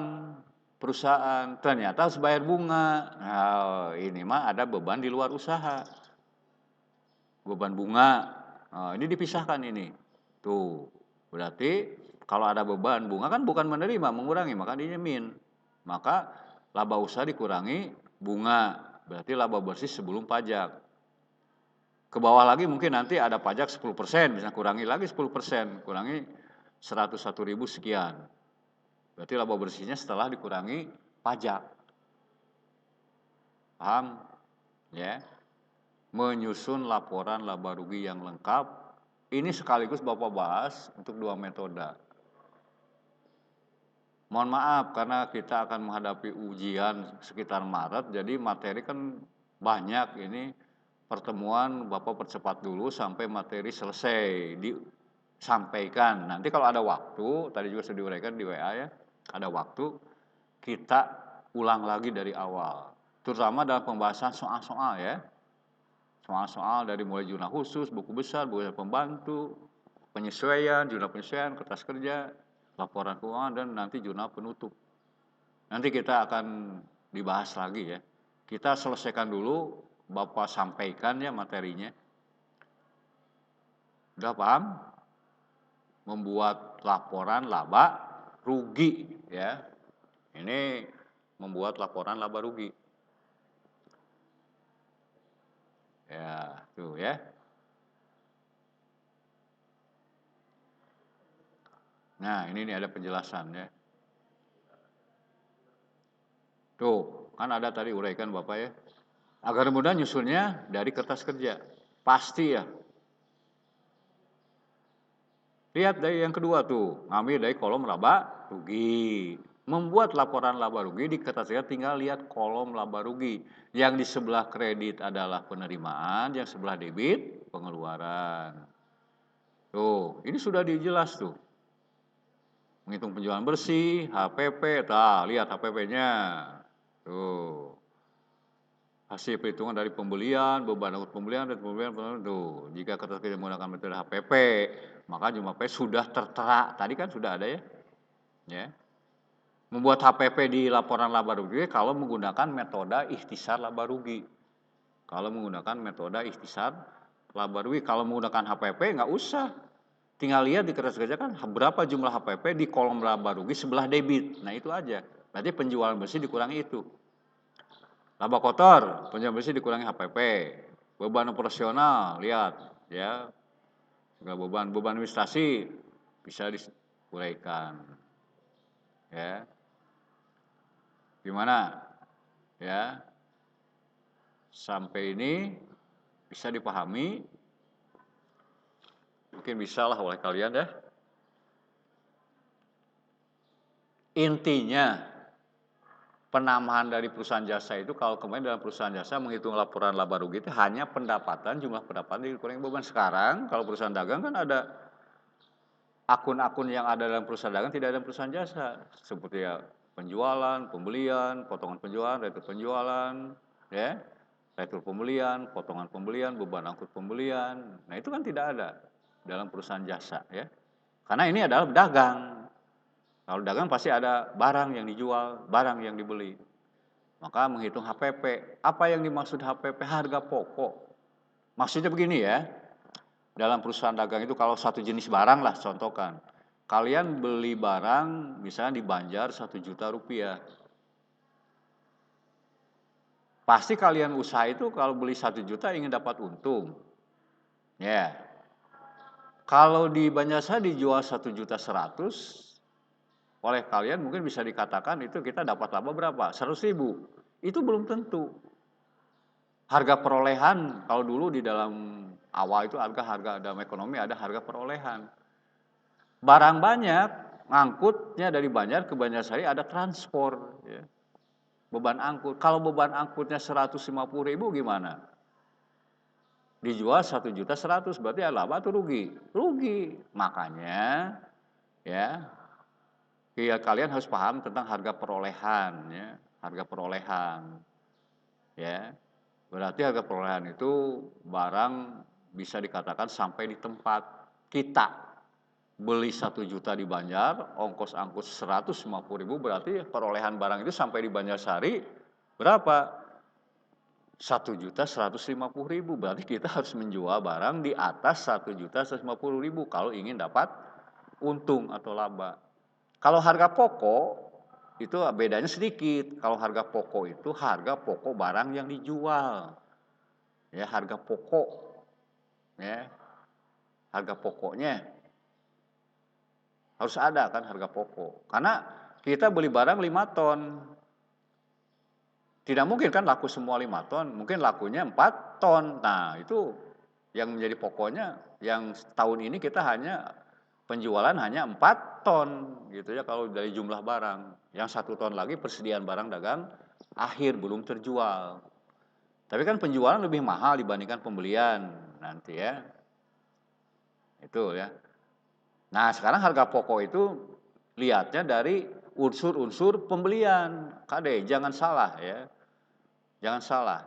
perusahaan, ternyata harus bayar bunga. Nah, ini mah ada beban di luar usaha. Beban bunga. Nah, ini dipisahkan ini. Tuh, berarti kalau ada beban bunga kan bukan menerima, mengurangi, maka dia min. Maka laba usaha dikurangi bunga. Berarti laba bersih sebelum pajak. Ke bawah lagi mungkin nanti ada pajak 10%, misalnya kurangi lagi 10%, kurangi 101.000 sekian. Berarti laba bersihnya setelah dikurangi pajak. Paham? Ya. Menyusun laporan laba rugi yang lengkap. Ini sekaligus Bapak bahas untuk dua metode. Mohon maaf karena kita akan menghadapi ujian sekitar Maret, jadi materi kan banyak ini. Pertemuan Bapak percepat dulu sampai materi selesai disampaikan. Nanti kalau ada waktu, tadi juga sudah diuraikan di WA ya, ada waktu kita ulang lagi dari awal. Terutama dalam pembahasan soal-soal ya. Soal-soal dari mulai jurnal khusus, buku besar, buku pembantu, penyesuaian, jurnal penyesuaian, kertas kerja, laporan keuangan, dan nanti jurnal penutup. Nanti kita akan dibahas lagi ya. Kita selesaikan dulu, Bapak sampaikan ya materinya. Udah paham? Membuat laporan laba rugi ya. Ini membuat laporan laba rugi. Ya, tuh ya. Nah, ini nih ada penjelasan ya. Tuh, kan ada tadi uraikan Bapak ya. Agar mudah nyusunnya dari kertas kerja. Pasti ya. Lihat dari yang kedua tuh, ngambil dari kolom laba rugi. Membuat laporan laba rugi di kertas kerja tinggal lihat kolom laba rugi. Yang di sebelah kredit adalah penerimaan, yang sebelah debit pengeluaran. Tuh, ini sudah dijelas tuh. Menghitung penjualan bersih, HPP, lihat HPP-nya. Tuh. Hasil perhitungan dari pembelian, beban angkut pembelian, dan pembelian, tuh. Jika kertas kerja menggunakan metode HPP, maka jumlah P sudah tertera. Tadi kan sudah ada ya. Ya. Membuat HPP di laporan laba rugi kalau menggunakan metode ikhtisar laba rugi. Kalau menggunakan metode ikhtisar laba rugi, kalau menggunakan HPP nggak usah. Tinggal lihat di kertas kerja kan berapa jumlah HPP di kolom laba rugi sebelah debit. Nah itu aja. Berarti penjualan bersih dikurangi itu. Laba kotor, penjualan bersih dikurangi HPP. Beban operasional, lihat ya. Beban administrasi bisa diuraikan. Ya. Gimana? Ya. Sampai ini bisa dipahami? Mungkin bisa lah oleh kalian ya. Intinya penambahan dari perusahaan jasa itu kalau kemarin dalam perusahaan jasa menghitung laporan laba rugi itu hanya pendapatan, jumlah pendapatan dikurangi beban. Sekarang kalau perusahaan dagang kan ada akun-akun yang ada dalam perusahaan dagang tidak ada perusahaan jasa. Seperti ya penjualan, pembelian, potongan penjualan, retur penjualan, ya, retur pembelian, potongan pembelian, beban angkut pembelian. Nah itu kan tidak ada dalam perusahaan jasa ya. Karena ini adalah dagang. Kalau dagang pasti ada barang yang dijual, barang yang dibeli. Maka menghitung HPP. Apa yang dimaksud HPP? Harga pokok. Maksudnya begini ya. Dalam perusahaan dagang itu kalau satu jenis barang lah contohkan. Kalian beli barang misalnya di Banjar 1 juta rupiah. Pasti kalian usaha itu kalau beli 1 juta ingin dapat untung. Ya. Kalau di Banjar dijual 1 juta 100, oleh kalian mungkin bisa dikatakan itu kita dapat laba berapa? 100.000. Itu belum tentu. Harga perolehan kalau dulu di dalam awal itu harga dalam ekonomi ada harga perolehan. Barang banyak, ngangkutnya dari Banjar ke Banjarsari ada transport. Ya. Beban angkut. Kalau beban angkutnya 150.000 gimana? Dijual 1 juta 100, berarti ya laba atau rugi? Rugi. Makanya ya kalian harus paham tentang harga perolehan. Ya. Harga perolehan. Ya. Berarti harga perolehan itu barang bisa dikatakan sampai di tempat kita. Beli 1 juta di Banjar, ongkos angkut 150.000 berarti perolehan barang itu sampai di Banjarsari berapa? 1.150.000 berarti kita harus menjual barang di atas 1.150.000 kalau ingin dapat untung atau laba. Kalau harga pokok itu bedanya sedikit. Kalau harga pokok itu harga pokok barang yang dijual. Ya, harga pokok. Ya. Harga pokoknya harus ada kan harga pokok. Karena kita beli barang 5 ton. Tidak mungkin kan laku semua 5 ton, mungkin lakunya 4 ton. Nah, itu yang menjadi pokoknya yang tahun ini kita hanya penjualan hanya 4 ton gitu ya kalau dari jumlah barang. Yang 1 ton lagi persediaan barang dagang akhir belum terjual. Tapi kan penjualan lebih mahal dibandingkan pembelian nanti ya. Itu ya. Nah, sekarang harga pokok itu lihatnya dari unsur-unsur pembelian. Kade, jangan salah ya. Jangan salah.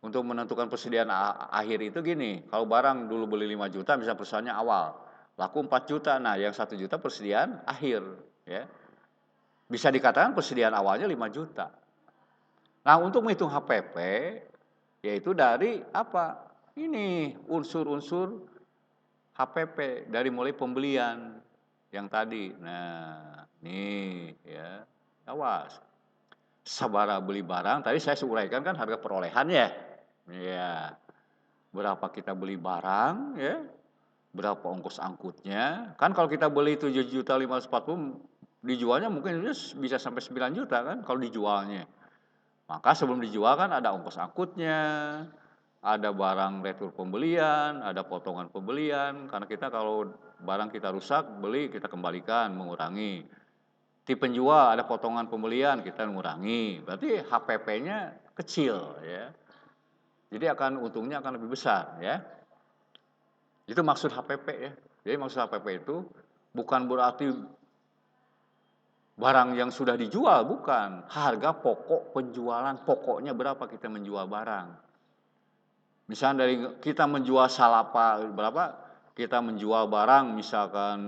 Untuk menentukan persediaan akhir itu gini, kalau barang dulu beli 5 juta misalnya perusahaannya awal, laku 4 juta. Nah, yang 1 juta persediaan akhir ya. Bisa dikatakan persediaan awalnya 5 juta. Nah, untuk menghitung HPP yaitu dari apa? Ini unsur-unsur HPP dari mulai pembelian yang tadi. Nah, nih ya. Awas. sabara beli barang, tadi saya uraikan kan harga perolehannya. Ya, berapa kita beli barang ya, berapa ongkos angkutnya. Kan kalau kita beli 7.540.000 dijualnya mungkin bisa sampai 9 juta kan kalau dijualnya. Maka sebelum dijual kan ada ongkos angkutnya, ada barang retur pembelian, ada potongan pembelian. Karena kita kalau barang kita rusak, beli kita kembalikan, mengurangi. Di penjual ada potongan pembelian, kita mengurangi. Berarti HPP-nya kecil ya. Jadi untungnya akan lebih besar ya. Itu maksud HPP ya. Jadi maksud HPP itu bukan berarti barang yang sudah dijual, bukan. Harga pokok penjualan, pokoknya berapa kita menjual barang. Misalnya dari kita menjual salapa berapa, kita menjual barang misalkan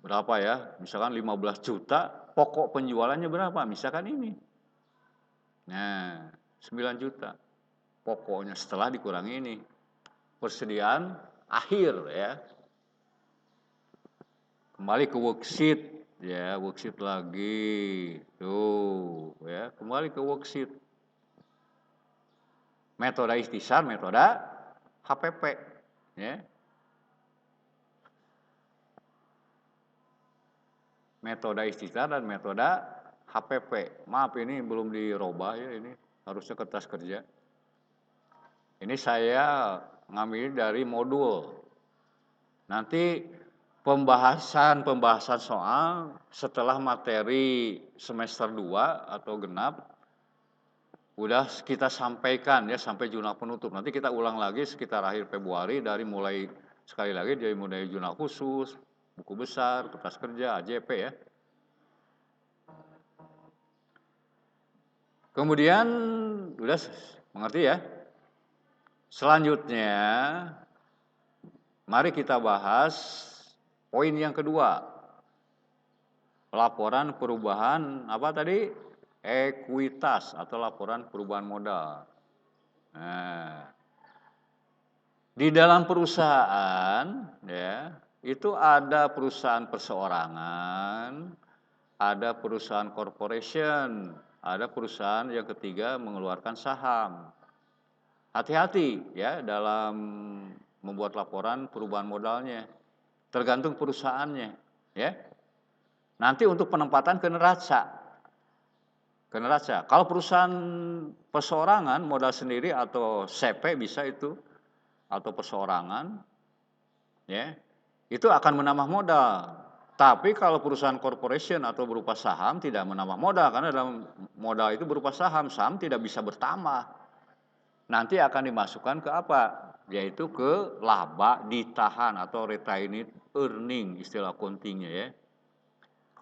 berapa ya, misalkan 15 juta, pokok penjualannya berapa, misalkan ini. Nah, 9 juta. Pokoknya setelah dikurangi ini. Persediaan akhir ya. Kembali ke worksheet ya, worksheet lagi. Tuh ya, kembali ke worksheet. Metode ikhtisar, metode HPP ya. Metode ikhtisar dan metode HPP. Maaf ini belum dirubah ya, ini harusnya kertas kerja. Ini saya ngambil dari modul. Nanti pembahasan soal setelah materi semester 2 atau genap udah kita sampaikan ya sampai jurnal penutup. Nanti kita ulang lagi sekitar akhir Februari dari mulai sekali lagi dari mulai jurnal khusus, buku besar, kertas kerja, AJP ya. Kemudian udah mengerti ya. Selanjutnya mari kita bahas poin yang kedua. Laporan perubahan apa tadi? Ekuitas atau laporan perubahan modal. Nah, di dalam perusahaan ya, itu ada perusahaan perseorangan, ada perusahaan corporation, ada perusahaan yang ketiga mengeluarkan saham. Hati-hati ya dalam membuat laporan perubahan modalnya. Tergantung perusahaannya ya. Nanti untuk penempatan ke neraca. Ke neraca. Kalau perusahaan perseorangan modal sendiri atau CP bisa itu atau perseorangan ya. Itu akan menambah modal. Tapi kalau perusahaan corporation atau berupa saham tidak menambah modal karena dalam modal itu berupa saham, saham tidak bisa bertambah. Nanti akan dimasukkan ke apa? Yaitu ke laba ditahan atau retained earning istilah accountingnya ya.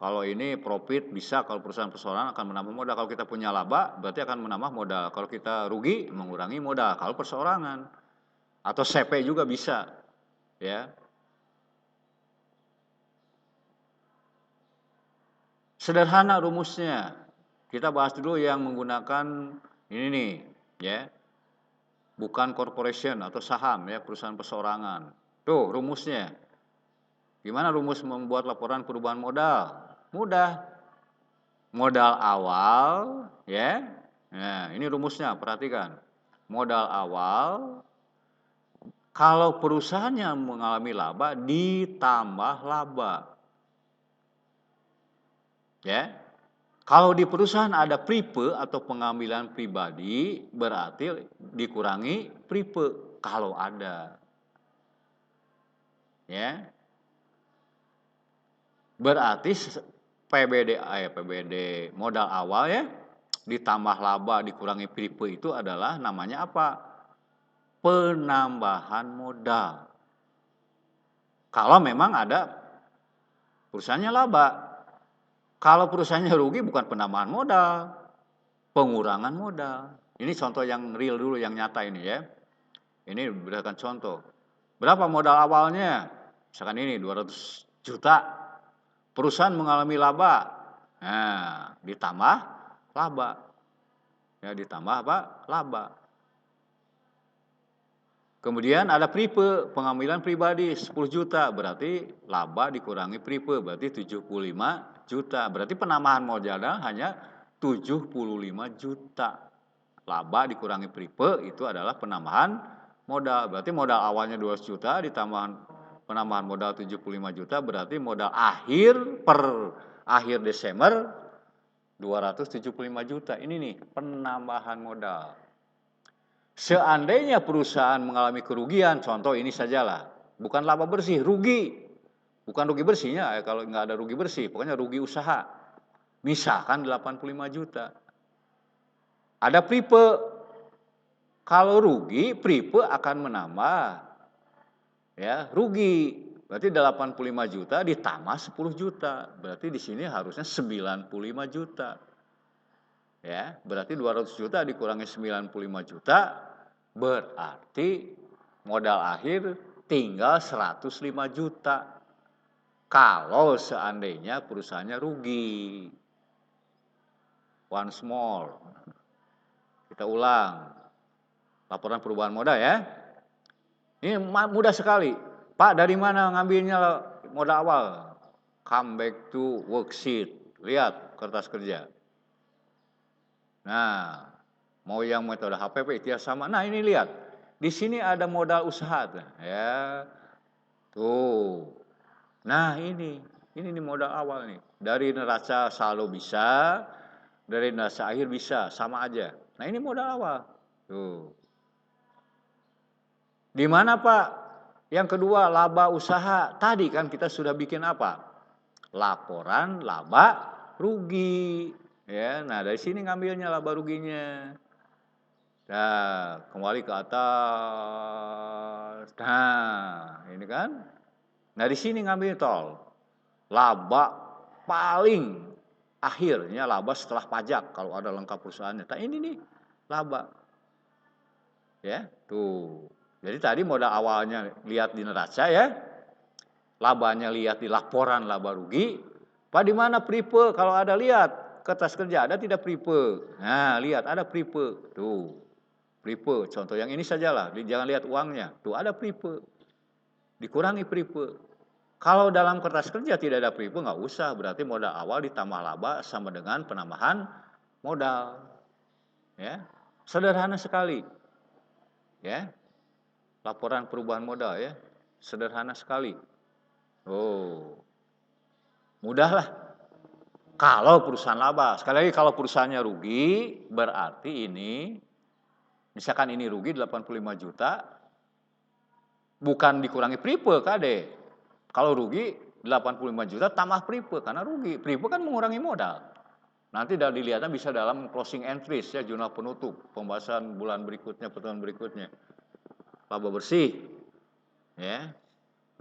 Kalau ini profit bisa, kalau perusahaan perseorangan akan menambah modal. Kalau kita punya laba berarti akan menambah modal. Kalau kita rugi mengurangi modal. Kalau perseorangan atau CP juga bisa ya. Sederhana rumusnya. Kita bahas dulu yang menggunakan ini nih ya. Bukan corporation atau saham ya, perusahaan perseorangan. Tuh rumusnya. Gimana rumus membuat laporan perubahan modal? Mudah. Modal awal ya. Nah, ini rumusnya, perhatikan. Modal awal kalau perusahaannya mengalami laba ditambah laba. Ya. Kalau di perusahaan ada pripe atau pengambilan pribadi, berarti dikurangi pripe kalau ada. Ya. Berarti PBD modal awal ya, ditambah laba dikurangi pripe itu adalah namanya apa? Penambahan modal. Kalau memang ada perusahaannya laba. Kalau perusahaannya rugi bukan penambahan modal, pengurangan modal. Ini contoh yang real dulu, yang nyata ini ya. Ini berdasarkan contoh. Berapa modal awalnya? Misalkan ini 200 juta. Perusahaan mengalami laba. Nah, ditambah laba. Ya, ditambah apa? Laba. Kemudian ada pripe, pengambilan pribadi 10 juta, berarti laba dikurangi pripe, berarti 75 juta. Berarti penambahan modalnya hanya 75 juta. Laba dikurangi pripe itu adalah penambahan modal. Berarti modal awalnya 200 juta ditambah penambahan modal 75 juta, berarti modal akhir per akhir Desember 275 juta. Ini nih penambahan modal. Seandainya perusahaan mengalami kerugian, contoh ini sajalah, bukan laba bersih, rugi. Bukan rugi bersihnya, kalau nggak ada rugi bersih, pokoknya rugi usaha. Misalkan 85 juta. Ada pripe. Kalau rugi, pripe akan menambah. Ya, rugi. Berarti 85 juta ditambah 10 juta. Berarti di sini harusnya 95 juta. Ya, berarti 200 juta dikurangi 95 juta, berarti modal akhir tinggal 105 juta. Kalau seandainya perusahaannya rugi. Once more. Kita ulang. Laporan perubahan modal ya. Ini mudah sekali. Pak, dari mana ngambilnya modal awal? Come back to worksheet. Lihat kertas kerja. Nah, mau yang metode HPP itu sama. Nah, ini lihat. Di sini ada modal usaha ya. Tuh. Nah, ini nih modal awal nih. Dari neraca saldo bisa, dari neraca akhir bisa, sama aja. Nah, ini modal awal. Tuh. Di mana, Pak? Yang kedua, laba usaha. Tadi kan kita sudah bikin apa? Laporan laba rugi. Ya, nah dari sini ngambilnya laba ruginya. Nah, kembali ke atas. Nah, ini kan. Nah, di sini ngambil tol. Laba paling akhirnya laba setelah pajak kalau ada lengkap perusahaannya. Nah, ini nih laba. Ya, tuh. Jadi tadi modal awalnya lihat di neraca ya. Labanya lihat di laporan laba rugi. Pak, di mana pripe? Kalau ada lihat kertas kerja ada tidak pripe? Nah, lihat ada pripe. Tuh. Pripe, contoh yang ini sajalah, jangan lihat uangnya. Tuh ada pripe. Dikurangi pripe. Kalau dalam kertas kerja tidak ada pripe, nggak usah. Berarti modal awal ditambah laba sama dengan penambahan modal. Ya, sederhana sekali. Ya, laporan perubahan modal ya, sederhana sekali. Oh, mudahlah. Kalau perusahaan laba, sekali lagi kalau perusahaannya rugi, berarti ini, misalkan ini rugi 85 juta, bukan dikurangi pripe KD. Kalau rugi 85 juta tambah pripe, karena rugi. Pripe kan mengurangi modal. Nanti dilihatnya bisa dalam closing entries ya, jurnal penutup, pembahasan bulan berikutnya, pertemuan berikutnya. Laba bersih, ya,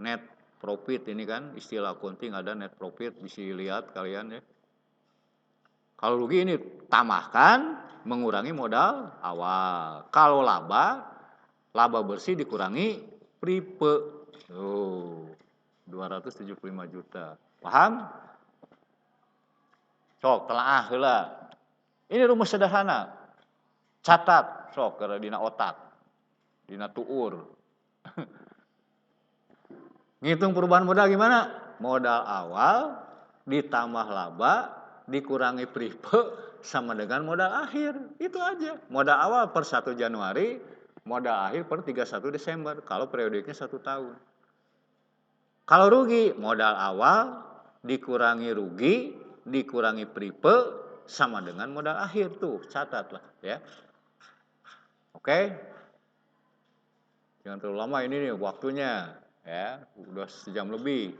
net profit ini kan istilah accounting ada net profit, bisa lihat kalian ya. Kalau rugi ini tambahkan mengurangi modal awal. Kalau laba bersih dikurangi pripe. Tuh, 275 juta. Paham? Sok, telaah heula. Ini rumus sederhana. Catat, sok ke dina otak. Dina tuur. Ngitung perubahan modal gimana? Modal awal ditambah laba dikurangi pripe sama dengan modal akhir. Itu aja. Modal awal per 1 Januari, modal akhir per 31 Desember. Kalau periodiknya 1 tahun. Kalau rugi, modal awal dikurangi rugi, dikurangi pripe sama dengan modal akhir. Tuh, catatlah ya. Oke? Jangan terlalu lama ini nih waktunya. Ya, udah sejam lebih.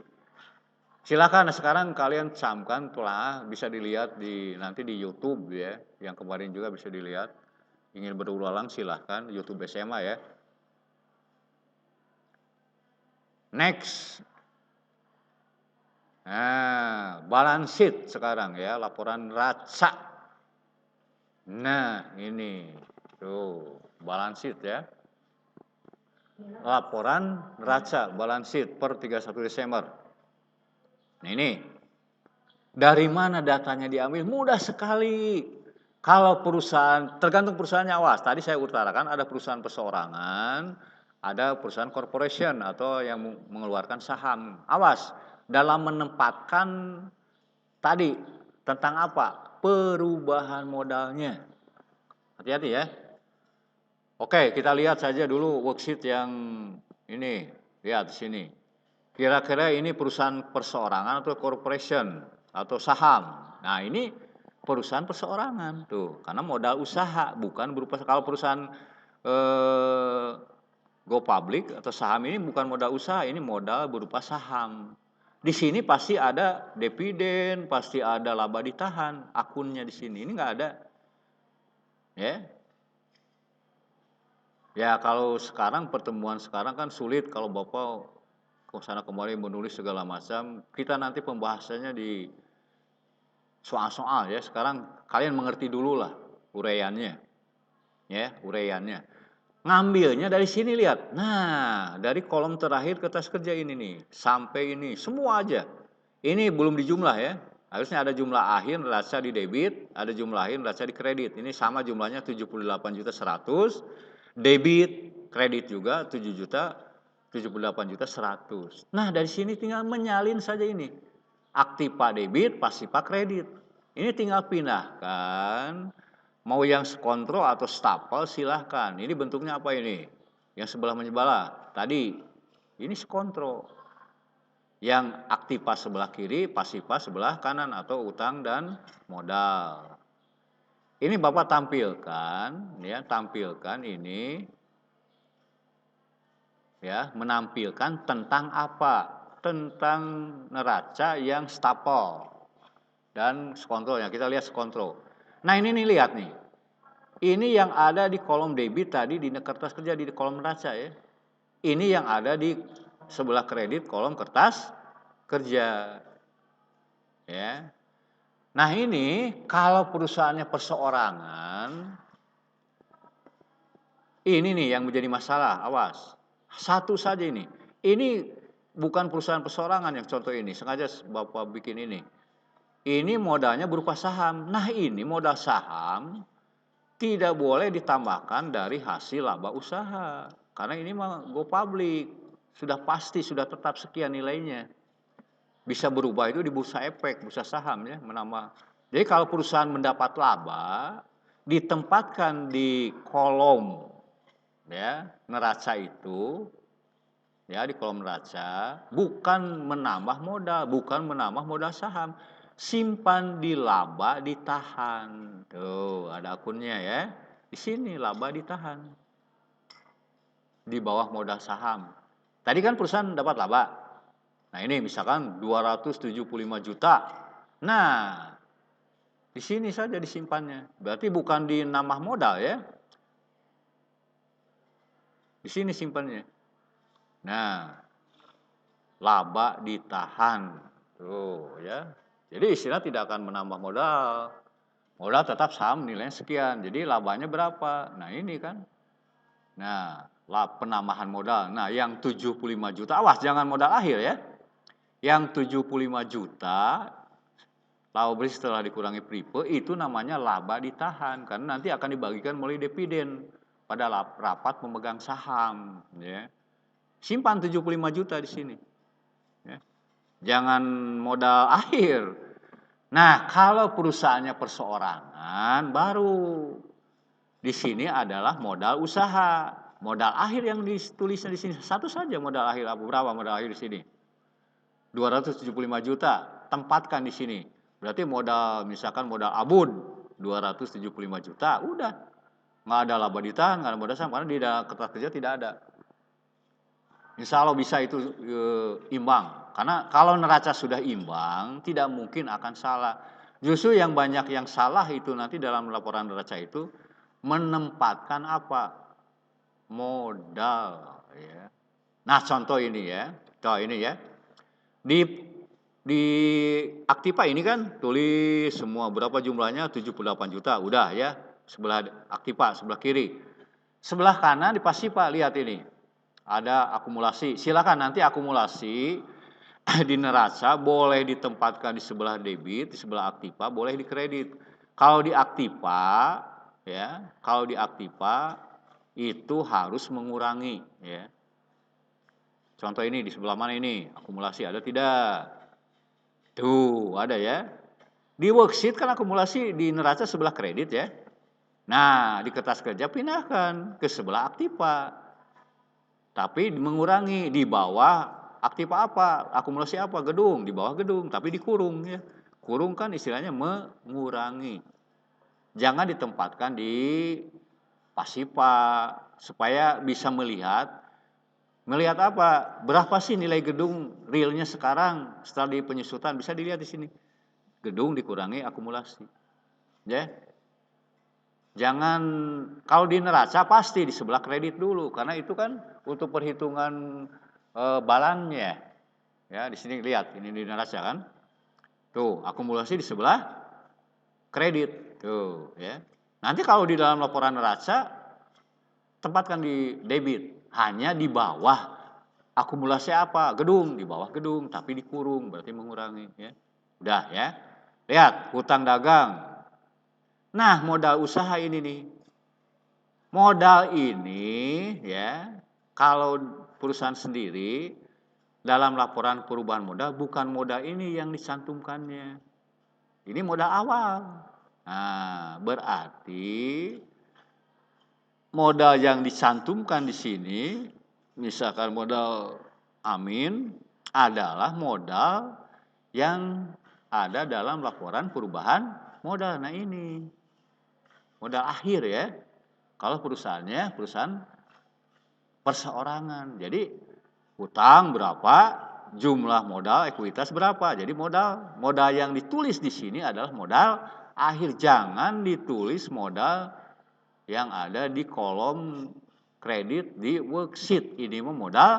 Silakan sekarang kalian camkan telah bisa dilihat nanti di YouTube ya, yang kemarin juga bisa dilihat. Ingin berulang silahkan YouTube SMA ya. Next. Nah, balance sheet sekarang ya, laporan neraca. Nah, ini tuh balance sheet ya. Laporan neraca balance sheet per 31 Desember. Nah, ini dari mana datanya diambil? Mudah sekali. Kalau perusahaan, tergantung perusahaannya, awas. Tadi saya utarakan ada perusahaan perseorangan, ada perusahaan corporation atau yang mengeluarkan saham. Awas, dalam menempatkan tadi tentang apa? Perubahan modalnya. Hati-hati ya. Oke, kita lihat saja dulu worksheet yang ini. Lihat di sini. Kira-kira ini perusahaan perseorangan atau corporation atau saham. Nah, ini perusahaan perseorangan tuh, karena modal usaha bukan berupa kalau perusahaan go public atau saham ini bukan modal usaha, ini modal berupa saham. Di sini pasti ada dividen, pasti ada laba ditahan, akunnya di sini. Ini nggak ada. Ya. Ya, kalau sekarang pertemuan sekarang kan sulit kalau Bapak ke sana kemari menulis segala macam. Kita nanti pembahasannya di soal-soal ya. Sekarang kalian mengerti dulu lah uraiannya. Ya, uraiannya. Ngambilnya dari sini lihat. Nah, dari kolom terakhir kertas kerja ini nih, sampai ini semua aja. Ini belum dijumlah ya. Harusnya ada jumlah akhir neraca di debit, ada jumlah akhir neraca di kredit. Ini sama jumlahnya 78.100.000. Debit, kredit juga 7 juta, 78.100.000. Nah, dari sini tinggal menyalin saja ini. Aktiva debit, pasifa kredit. Ini tinggal pindahkan. Mau yang kontrol atau stapel silahkan. Ini bentuknya apa ini? Yang sebelah menyebelah. Tadi, ini kontrol. Yang aktiva sebelah kiri, pasifa sebelah kanan atau utang dan modal. Ini Bapak tampilkan, ya, tampilkan ini, ya, menampilkan tentang apa? Tentang neraca yang stapel dan skontrolnya. Kita lihat skontrol. Nah ini nih lihat nih. Ini yang ada di kolom debit tadi di kertas kerja di kolom neraca ya. Ini yang ada di sebelah kredit kolom kertas kerja. Ya. Nah ini kalau perusahaannya perseorangan, ini nih yang menjadi masalah, awas. Satu saja ini. Ini bukan perusahaan perseorangan yang contoh ini, sengaja Bapak bikin ini. Ini modalnya berupa saham. Nah ini modal saham tidak boleh ditambahkan dari hasil laba usaha. Karena ini mah go public. Sudah pasti, sudah tetap sekian nilainya. Bisa berubah itu di bursa efek, bursa saham ya, menambah. Jadi kalau perusahaan mendapat laba, ditempatkan di kolom ya, neraca itu, ya di kolom neraca, bukan menambah modal saham. Simpan di laba ditahan. Tuh, ada akunnya ya. Di sini laba ditahan. Di bawah modal saham. Tadi kan perusahaan dapat laba. Nah ini misalkan 275 juta. Nah, di sini saja disimpannya. Berarti bukan di nambah modal ya. Di sini simpannya. Nah, laba ditahan. Tuh ya. Jadi istilah tidak akan menambah modal. Modal tetap saham nilainya sekian. Jadi labanya berapa? Nah ini kan. Nah, penambahan modal. Nah yang 75 juta. Awas jangan modal akhir ya. Yang 75 juta laba bersih setelah dikurangi pripe itu namanya laba ditahan karena nanti akan dibagikan melalui dividen pada rapat pemegang saham ya. Simpan 75 juta di sini. Ya. Jangan modal akhir. Nah, kalau perusahaannya perseorangan baru di sini adalah modal usaha. Modal akhir yang ditulisnya di sini satu saja modal akhir. Berapa modal akhir di sini? 275 juta, tempatkan di sini. Berarti modal, misalkan modal abun 275 juta, udah. Nggak ada laba ditahan, nggak ada modal saham, karena di dalam kertas kerja tidak ada. Insya Allah bisa itu imbang. Karena kalau neraca sudah imbang, tidak mungkin akan salah. Justru yang banyak yang salah itu nanti dalam laporan neraca itu, menempatkan apa? Modal. Ya. Nah contoh ini ya, contoh ini ya. Di aktiva ini kan tulis semua berapa jumlahnya 78 juta, udah ya. Sebelah aktiva, sebelah kiri. Sebelah kanan di pasifa, lihat ini. Ada akumulasi. Silakan nanti akumulasi di neraca boleh ditempatkan di sebelah debit, di sebelah aktiva, boleh di kredit. Kalau di aktiva ya, kalau di aktiva itu harus mengurangi ya. Contoh ini di sebelah mana ini? Akumulasi ada tidak? Tuh, ada ya. Di worksheet kan akumulasi di neraca sebelah kredit ya. Nah, di kertas kerja pindahkan ke sebelah aktiva. Tapi mengurangi di bawah aktiva apa? Akumulasi apa? Gedung, di bawah gedung, tapi dikurung ya. Kurung kan istilahnya mengurangi. Jangan ditempatkan di pasipa supaya bisa melihat apa? Berapa sih nilai gedung realnya sekarang setelah di penyusutan bisa dilihat di sini. Gedung dikurangi akumulasi. Ya. Jangan kalau di neraca pasti di sebelah kredit dulu karena itu kan untuk perhitungan balannya. Ya, di sini lihat ini di neraca kan. Tuh, akumulasi di sebelah kredit. Tuh, ya. Nanti kalau di dalam laporan neraca tempatkan di debit, hanya di bawah akumulasi apa? Gedung, di bawah gedung tapi dikurung berarti mengurangi ya. Udah ya. Lihat, hutang dagang. Nah, modal usaha ini nih. Modal ini ya, kalau perusahaan sendiri dalam laporan perubahan modal bukan modal ini yang dicantumkannya. Ini modal awal. Nah, berarti modal yang dicantumkan di sini, misalkan modal Amin, adalah modal yang ada dalam laporan perubahan modal. Nah ini modal akhir ya. Kalau perusahaannya perusahaan perseorangan. Jadi hutang berapa, jumlah modal ekuitas berapa. Jadi modal yang ditulis di sini adalah modal akhir. Jangan ditulis modal yang ada di kolom kredit di worksheet. Ini mah modal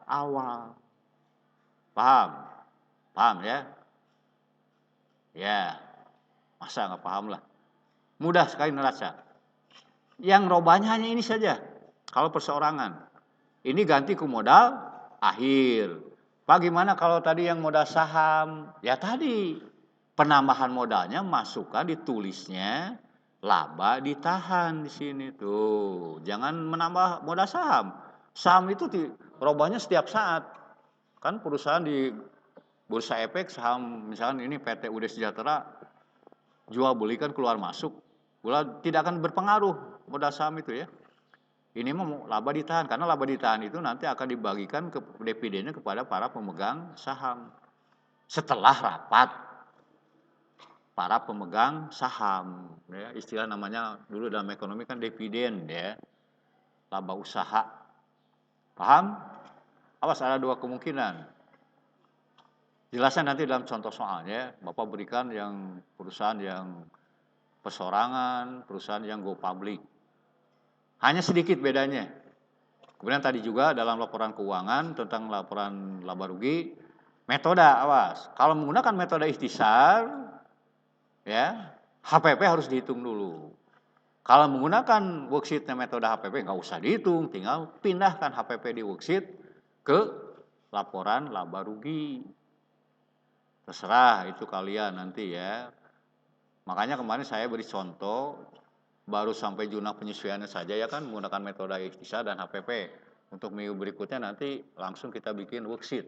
awal. Paham? Paham ya? Ya, masa nggak paham lah. Mudah sekali neraca. Yang robanya hanya ini saja. Kalau perseorangan. Ini ganti ke modal akhir. Bagaimana kalau tadi yang modal saham? Ya tadi. Penambahan modalnya masukkan ditulisnya. Laba ditahan di sini tuh. Jangan menambah modal saham. Saham itu robanya setiap saat. Kan perusahaan di Bursa Efek saham misalkan ini PT UD Sejahtera jual belikan keluar masuk. Tidak akan berpengaruh modal saham itu ya. Ini mau laba ditahan karena laba ditahan itu nanti akan dibagikan ke dividennya kepada para pemegang saham. Setelah rapat para pemegang saham ya, istilah namanya dulu dalam ekonomi kan dividen ya. Laba usaha. Paham? Awas ada dua kemungkinan. Jelasnya nanti dalam contoh soalnya, Bapak berikan yang perusahaan yang perseorangan, perusahaan yang go public. Hanya sedikit bedanya. Kemudian tadi juga dalam laporan keuangan tentang laporan laba rugi, metode awas. Kalau menggunakan metode ikhtisar, ya HPP harus dihitung dulu. Kalau menggunakan worksheetnya metode HPP nggak usah dihitung, tinggal pindahkan HPP di worksheet ke laporan laba rugi. Terserah itu kalian nanti ya. Makanya kemarin saya beri contoh baru sampai jumlah penyesuaiannya saja ya kan menggunakan metode ikhtisar dan HPP. Untuk minggu berikutnya nanti langsung kita bikin worksheet.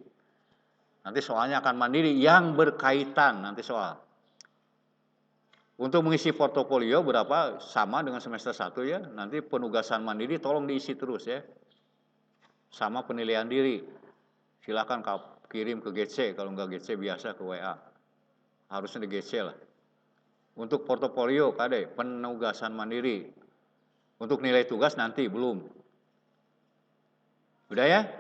Nanti soalnya akan mandiri yang berkaitan nanti soal. Untuk mengisi portofolio berapa sama dengan semester 1 ya. Nanti penugasan mandiri tolong diisi terus ya. Sama penilaian diri. Silakan kirim ke GC, kalau nggak GC biasa ke WA. Harusnya di GC lah. Untuk portofolio KD, penugasan mandiri. Untuk nilai tugas nanti belum. Udah ya?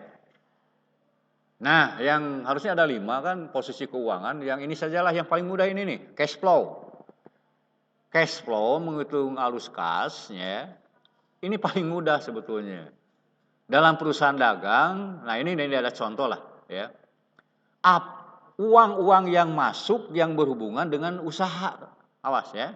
Nah, yang harusnya ada 5 kan posisi keuangan. Yang ini sajalah yang paling mudah ini nih, cash flow. Cash flow menghitung arus kas ya. Ini paling mudah sebetulnya. Dalam perusahaan dagang, nah ini ada contoh lah ya. Uang-uang yang masuk yang berhubungan dengan usaha. Awas ya.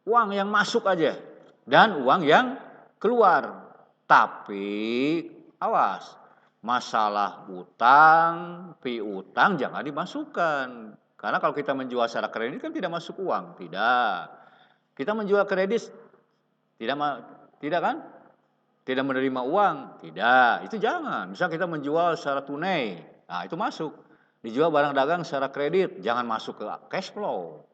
Uang yang masuk aja. Dan uang yang keluar. Tapi awas. Masalah utang, piutang jangan dimasukkan. Karena kalau kita menjual secara kredit kan tidak masuk uang. Tidak. Kita menjual kredit tidak kan? Tidak menerima uang? Tidak, itu jangan. Misal kita menjual secara tunai, nah itu masuk. Dijual barang dagang secara kredit, jangan masuk ke cash flow.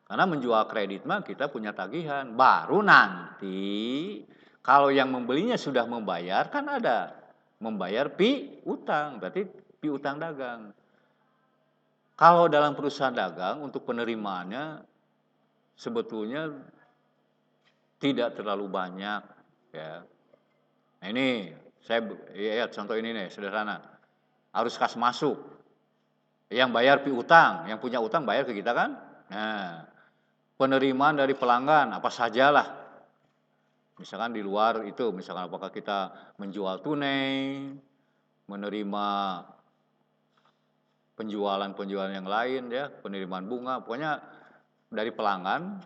Karena menjual kredit mah kita punya tagihan. Baru nanti kalau yang membelinya sudah membayar, kan ada membayar piutang, berarti piutang dagang. Kalau dalam perusahaan dagang untuk penerimaannya sebetulnya tidak terlalu banyak, ya. Nah ini saya ya, contoh ini nih sederhana. Arus kas masuk. Yang bayar piutang, yang punya utang bayar ke kita kan? Nah, penerimaan dari pelanggan apa sajalah. Misalkan di luar itu, misalkan apakah kita menjual tunai, menerima penjualan-penjualan yang lain ya, penerimaan bunga, pokoknya dari pelanggan.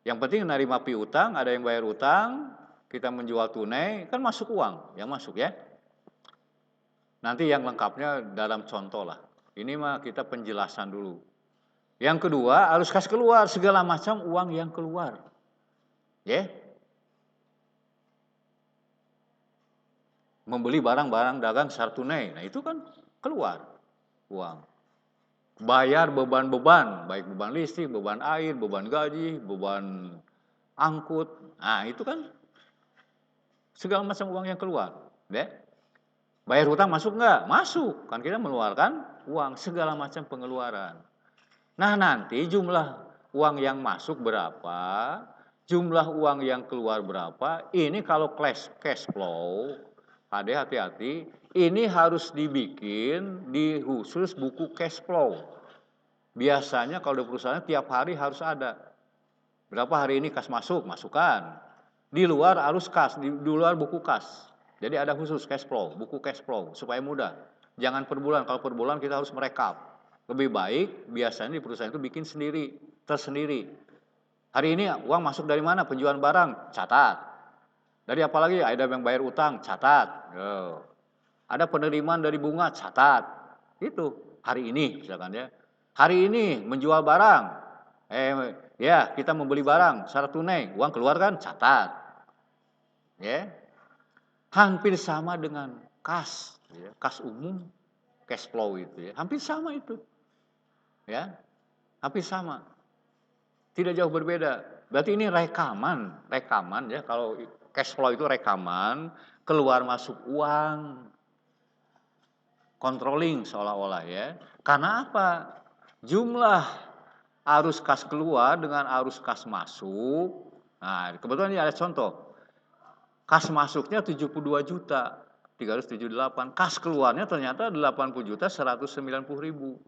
Yang penting menerima piutang, ada yang bayar utang, kita menjual tunai, kan masuk uang, yang masuk ya. Nanti yang lengkapnya dalam contoh lah. Ini mah kita penjelasan dulu. Yang kedua, arus kas keluar, segala macam uang yang keluar. Ya. Membeli barang-barang dagang secara tunai. Nah, itu kan keluar uang. Bayar beban-beban, baik beban listrik, beban air, beban gaji, beban angkut. Nah, itu kan segala macam uang yang keluar. Ya. Bayar hutang masuk enggak? Masuk. Kan kita mengeluarkan uang, segala macam pengeluaran. Nah, nanti jumlah uang yang masuk berapa, jumlah uang yang keluar berapa, ini kalau cash flow, hati-hati, ini harus dibikin di khusus buku cash flow. Biasanya kalau di perusahaan tiap hari harus ada. Berapa hari ini kas masuk? Masukkan. Di luar harus kas, di luar buku kas. Jadi ada khusus cash flow, buku cash flow, supaya mudah. Jangan per bulan, kalau per bulan kita harus merekap. Lebih baik biasanya di perusahaan itu bikin sendiri, tersendiri. Hari ini uang masuk dari mana? Penjualan barang, catat. Dari apa lagi? Ada yang bayar utang, catat. Ada penerimaan dari bunga, catat. Itu hari ini misalkan ya. Hari ini menjual barang. Ya, kita membeli barang secara tunai, uang keluar kan, catat. Ya. Hampir sama dengan kas, ya, kas umum, cash flow itu ya. Hampir sama itu. Ya. Hampir sama. Tidak jauh berbeda. Berarti ini rekaman ya. Kalau cash flow itu rekaman, keluar masuk uang, controlling seolah-olah ya. Karena apa? Jumlah arus kas keluar dengan arus kas masuk. Nah, kebetulan ini ada contoh. Kas masuknya 72 juta, 378. Kas keluarnya ternyata 80 juta 190 ribu.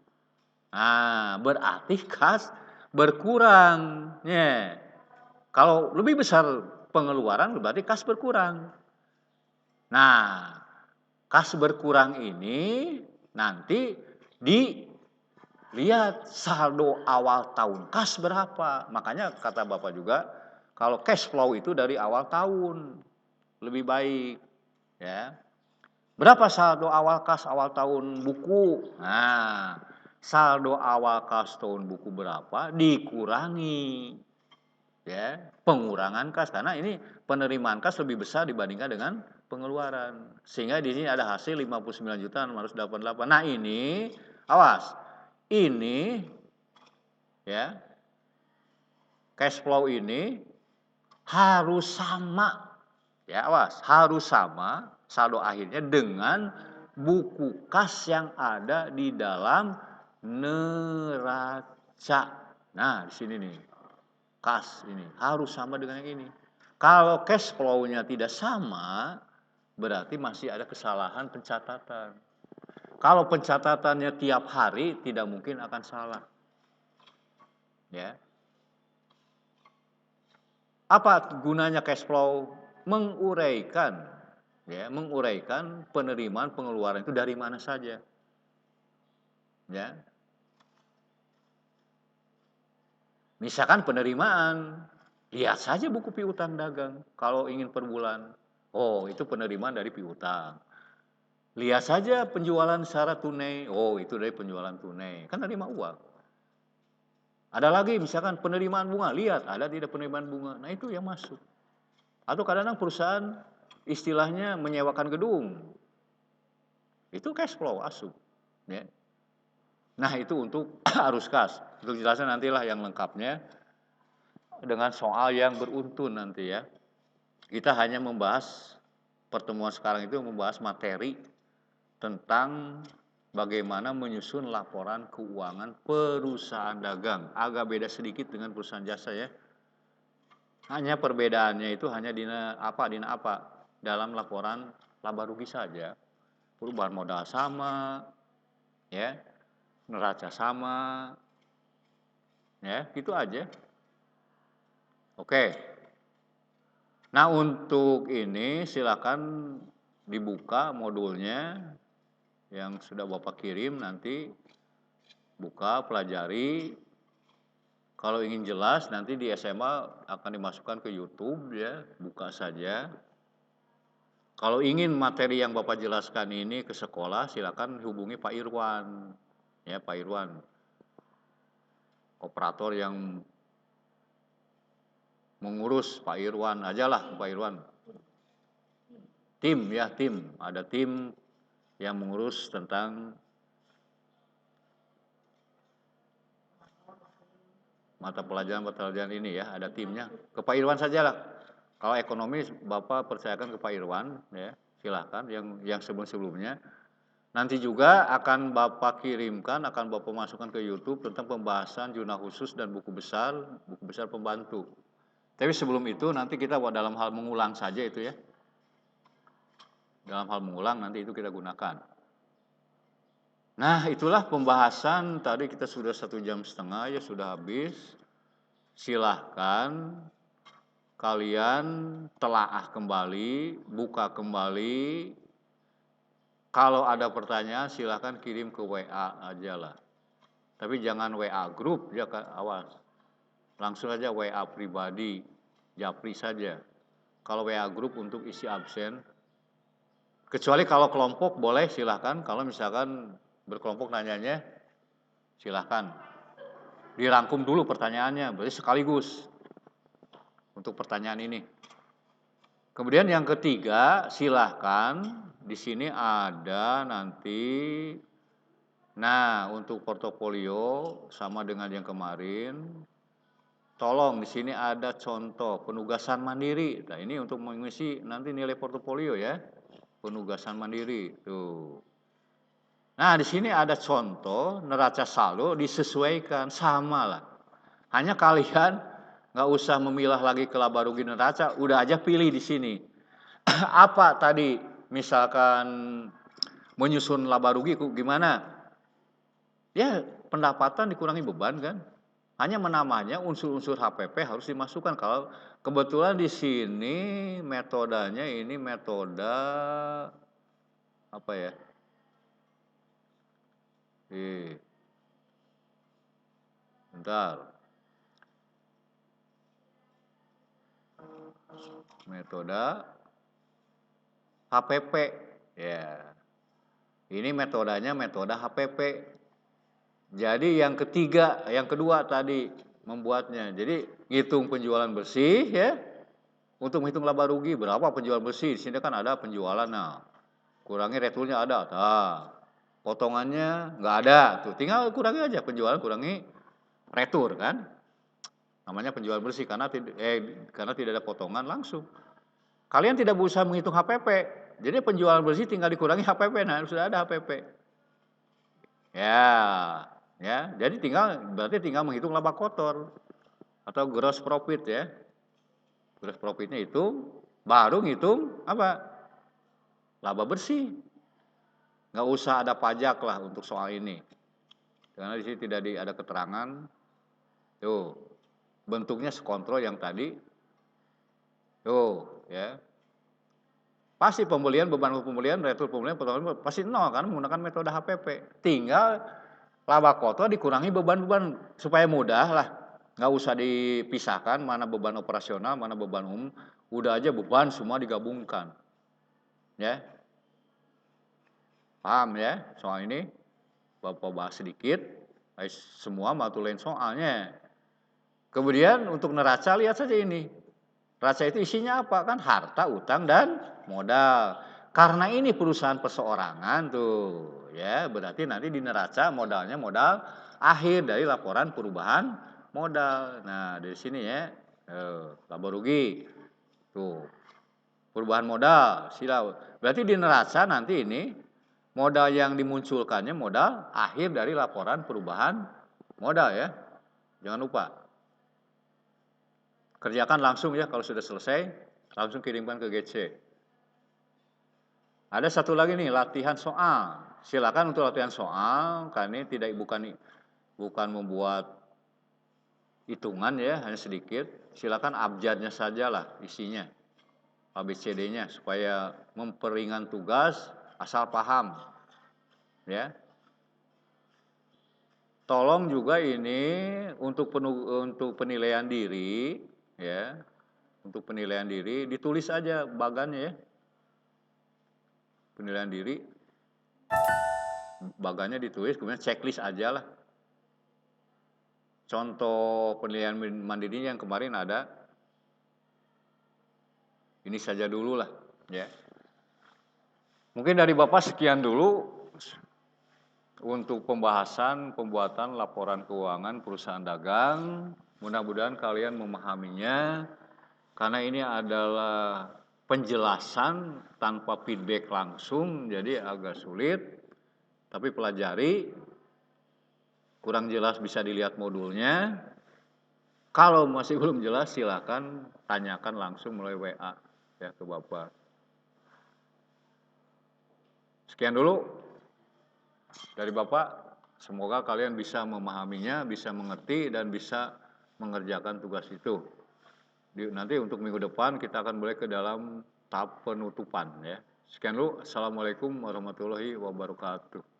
Nah, berarti kas berkurang. Ya. Kalau lebih besar pengeluaran berarti kas berkurang. Nah, kas berkurang ini nanti dilihat saldo awal tahun kas berapa. Makanya kata Bapak juga, kalau cash flow itu dari awal tahun lebih baik. Ya. Berapa saldo awal kas awal tahun buku? Nah, saldo awal kas tahun buku berapa dikurangi. Ya, pengurangan kas karena ini penerimaan kas lebih besar dibandingkan dengan pengeluaran. Sehingga di sini ada hasil 59 juta 688. Nah, ini awas. Ini ya. Cash flow ini harus sama. Ya, awas, harus sama saldo akhirnya dengan buku kas yang ada di dalam neraca. Nah, di sini nih. Kas ini harus sama dengan yang ini. Kalau cash flow-nya tidak sama, berarti masih ada kesalahan pencatatan. Kalau pencatatannya tiap hari, tidak mungkin akan salah. Ya. Apa gunanya cash flow? Menguraikan, ya, menguraikan penerimaan pengeluaran itu dari mana saja. Ya. Misalkan penerimaan, lihat saja buku piutang dagang kalau ingin per bulan. Oh, itu penerimaan dari piutang. Lihat saja penjualan secara tunai. Oh, itu dari penjualan tunai. Kan terima uang. Ada lagi misalkan penerimaan bunga. Lihat, ada tidak penerimaan bunga. Nah, itu yang masuk. Atau kadang-kadang perusahaan istilahnya menyewakan gedung. Itu cash flow asup. Ya. Nah itu untuk arus kas. Untuk jelasnya nantilah yang lengkapnya dengan soal yang beruntun nanti ya. Kita hanya membahas pertemuan sekarang itu membahas materi tentang bagaimana menyusun laporan keuangan perusahaan dagang. Agak beda sedikit dengan perusahaan jasa ya. Hanya perbedaannya itu hanya dina apa dalam laporan laba rugi saja. Perubahan modal sama, ya, neraca sama, ya, gitu aja. Oke. Nah untuk ini silakan dibuka modulnya yang sudah Bapak kirim nanti buka pelajari. Kalau ingin jelas nanti di SMA akan dimasukkan ke YouTube ya, buka saja. Kalau ingin materi yang Bapak jelaskan ini ke sekolah silakan hubungi Pak Irwan. Ya, Pak Irwan. Operator yang mengurus Pak Irwan aja lah, Pak Irwan. Tim ya, tim. Ada tim yang mengurus tentang mata pelajaran ini ya, ada timnya. Ke Pak Irwan saja lah. Kalau ekonomi Bapak percayakan ke Pak Irwan ya, silahkan yang sebelum-sebelumnya. Nanti juga akan Bapak kirimkan, akan Bapak masukkan ke YouTube tentang pembahasan jurnal khusus dan buku besar pembantu. Tapi sebelum itu nanti kita dalam hal mengulang saja itu ya. Dalam hal mengulang nanti itu kita gunakan. Nah itulah pembahasan tadi kita sudah 1,5 jam ya sudah habis. Silahkan kalian telaah kembali, buka kembali. Kalau ada pertanyaan silahkan kirim ke WA aja lah. Tapi jangan WA grup ya awas. Langsung aja WA pribadi, japri saja. Kalau WA grup untuk isi absen. Kecuali kalau kelompok boleh silahkan. Kalau misalkan berkelompok nanyanya silahkan. Dirangkum dulu pertanyaannya, berarti sekaligus untuk pertanyaan ini. Kemudian yang ketiga silahkan di sini ada nanti. Nah untuk portofolio sama dengan yang kemarin. Tolong di sini ada contoh penugasan mandiri. Nah, ini untuk mengisi nanti nilai portofolio ya. Penugasan mandiri. Tuh. Nah, di sini ada contoh neraca saldo disesuaikan sama lah. Hanya kalian nggak usah memilah lagi ke laba rugi neraca, udah aja pilih di sini. Apa tadi misalkan menyusun laba rugi gimana? Ya, pendapatan dikurangi beban kan? Hanya menambahnya unsur-unsur HPP harus dimasukkan. Kalau kebetulan di sini metodenya ini metode apa ya? Bentar. Metode HPP ya. Ini metodenya metode HPP. Jadi yang kedua tadi membuatnya. Jadi hitung penjualan bersih ya. Untuk menghitung laba rugi berapa penjualan bersih? Di sini kan ada penjualan. Nah, kurangi retulnya ada. Nah, potongannya nggak ada. Tuh, tinggal kurangi aja penjualan, kurangi retur kan. Namanya penjualan bersih karena tidak ada potongan langsung. Kalian tidak berusaha menghitung HPP. Jadi penjualan bersih tinggal dikurangi HPP. Nah, sudah ada HPP. Ya, jadi berarti tinggal menghitung laba kotor atau gross profit ya. Gross profitnya itu baru ngitung apa? Laba bersih. Nggak usah ada pajak lah untuk soal ini. Karena di sini tidak ada keterangan. Tuh, bentuknya sekontrol yang tadi. Tuh, ya. Pasti beban pembelian, retur pembelian, pasti nol kan menggunakan metode HPP. Tinggal laba kotor dikurangi beban-beban supaya mudah lah. Nggak usah dipisahkan mana beban operasional, mana beban umum. Udah aja beban semua digabungkan. Ya. Paham ya soal ini? Bapak bahas sedikit. Semua matulain soalnya. Kemudian untuk neraca lihat saja ini. Neraca itu isinya apa? Kan harta, utang, dan modal. Karena ini perusahaan perseorangan tuh, ya berarti nanti di neraca modalnya modal akhir dari laporan perubahan modal. Nah dari sini ya, laba rugi, tuh perubahan modal, sila. Berarti di neraca nanti ini modal yang dimunculkannya modal akhir dari laporan perubahan modal ya, jangan lupa. Kerjakan langsung ya kalau sudah selesai, langsung kirimkan ke GC. Ada satu lagi nih, latihan soal. Silakan untuk latihan soal, karena ini bukan membuat hitungan ya, hanya sedikit. Silakan abjadnya saja lah isinya, ABCD-nya, supaya memperingan tugas, asal paham. Ya. Tolong juga ini untuk penilaian diri, ya, untuk penilaian diri ditulis aja bagannya ya. Penilaian diri, bagannya ditulis, kemudian checklist aja lah. Contoh penilaian mandiri yang kemarin ada, ini saja dulu lah, ya. Mungkin dari Bapak sekian dulu untuk pembuatan laporan keuangan perusahaan dagang. Mudah-mudahan kalian memahaminya, karena ini adalah penjelasan tanpa feedback langsung, jadi agak sulit. Tapi pelajari, kurang jelas bisa dilihat modulnya. Kalau masih belum jelas silakan tanyakan langsung melalui WA ya ke Bapak. Sekian dulu dari Bapak. Semoga kalian bisa memahaminya, bisa mengerti, dan bisa mengerjakan tugas itu. Nanti untuk minggu depan kita akan mulai ke dalam tahap penutupan ya. Sekian dulu. Assalamualaikum warahmatullahi wabarakatuh.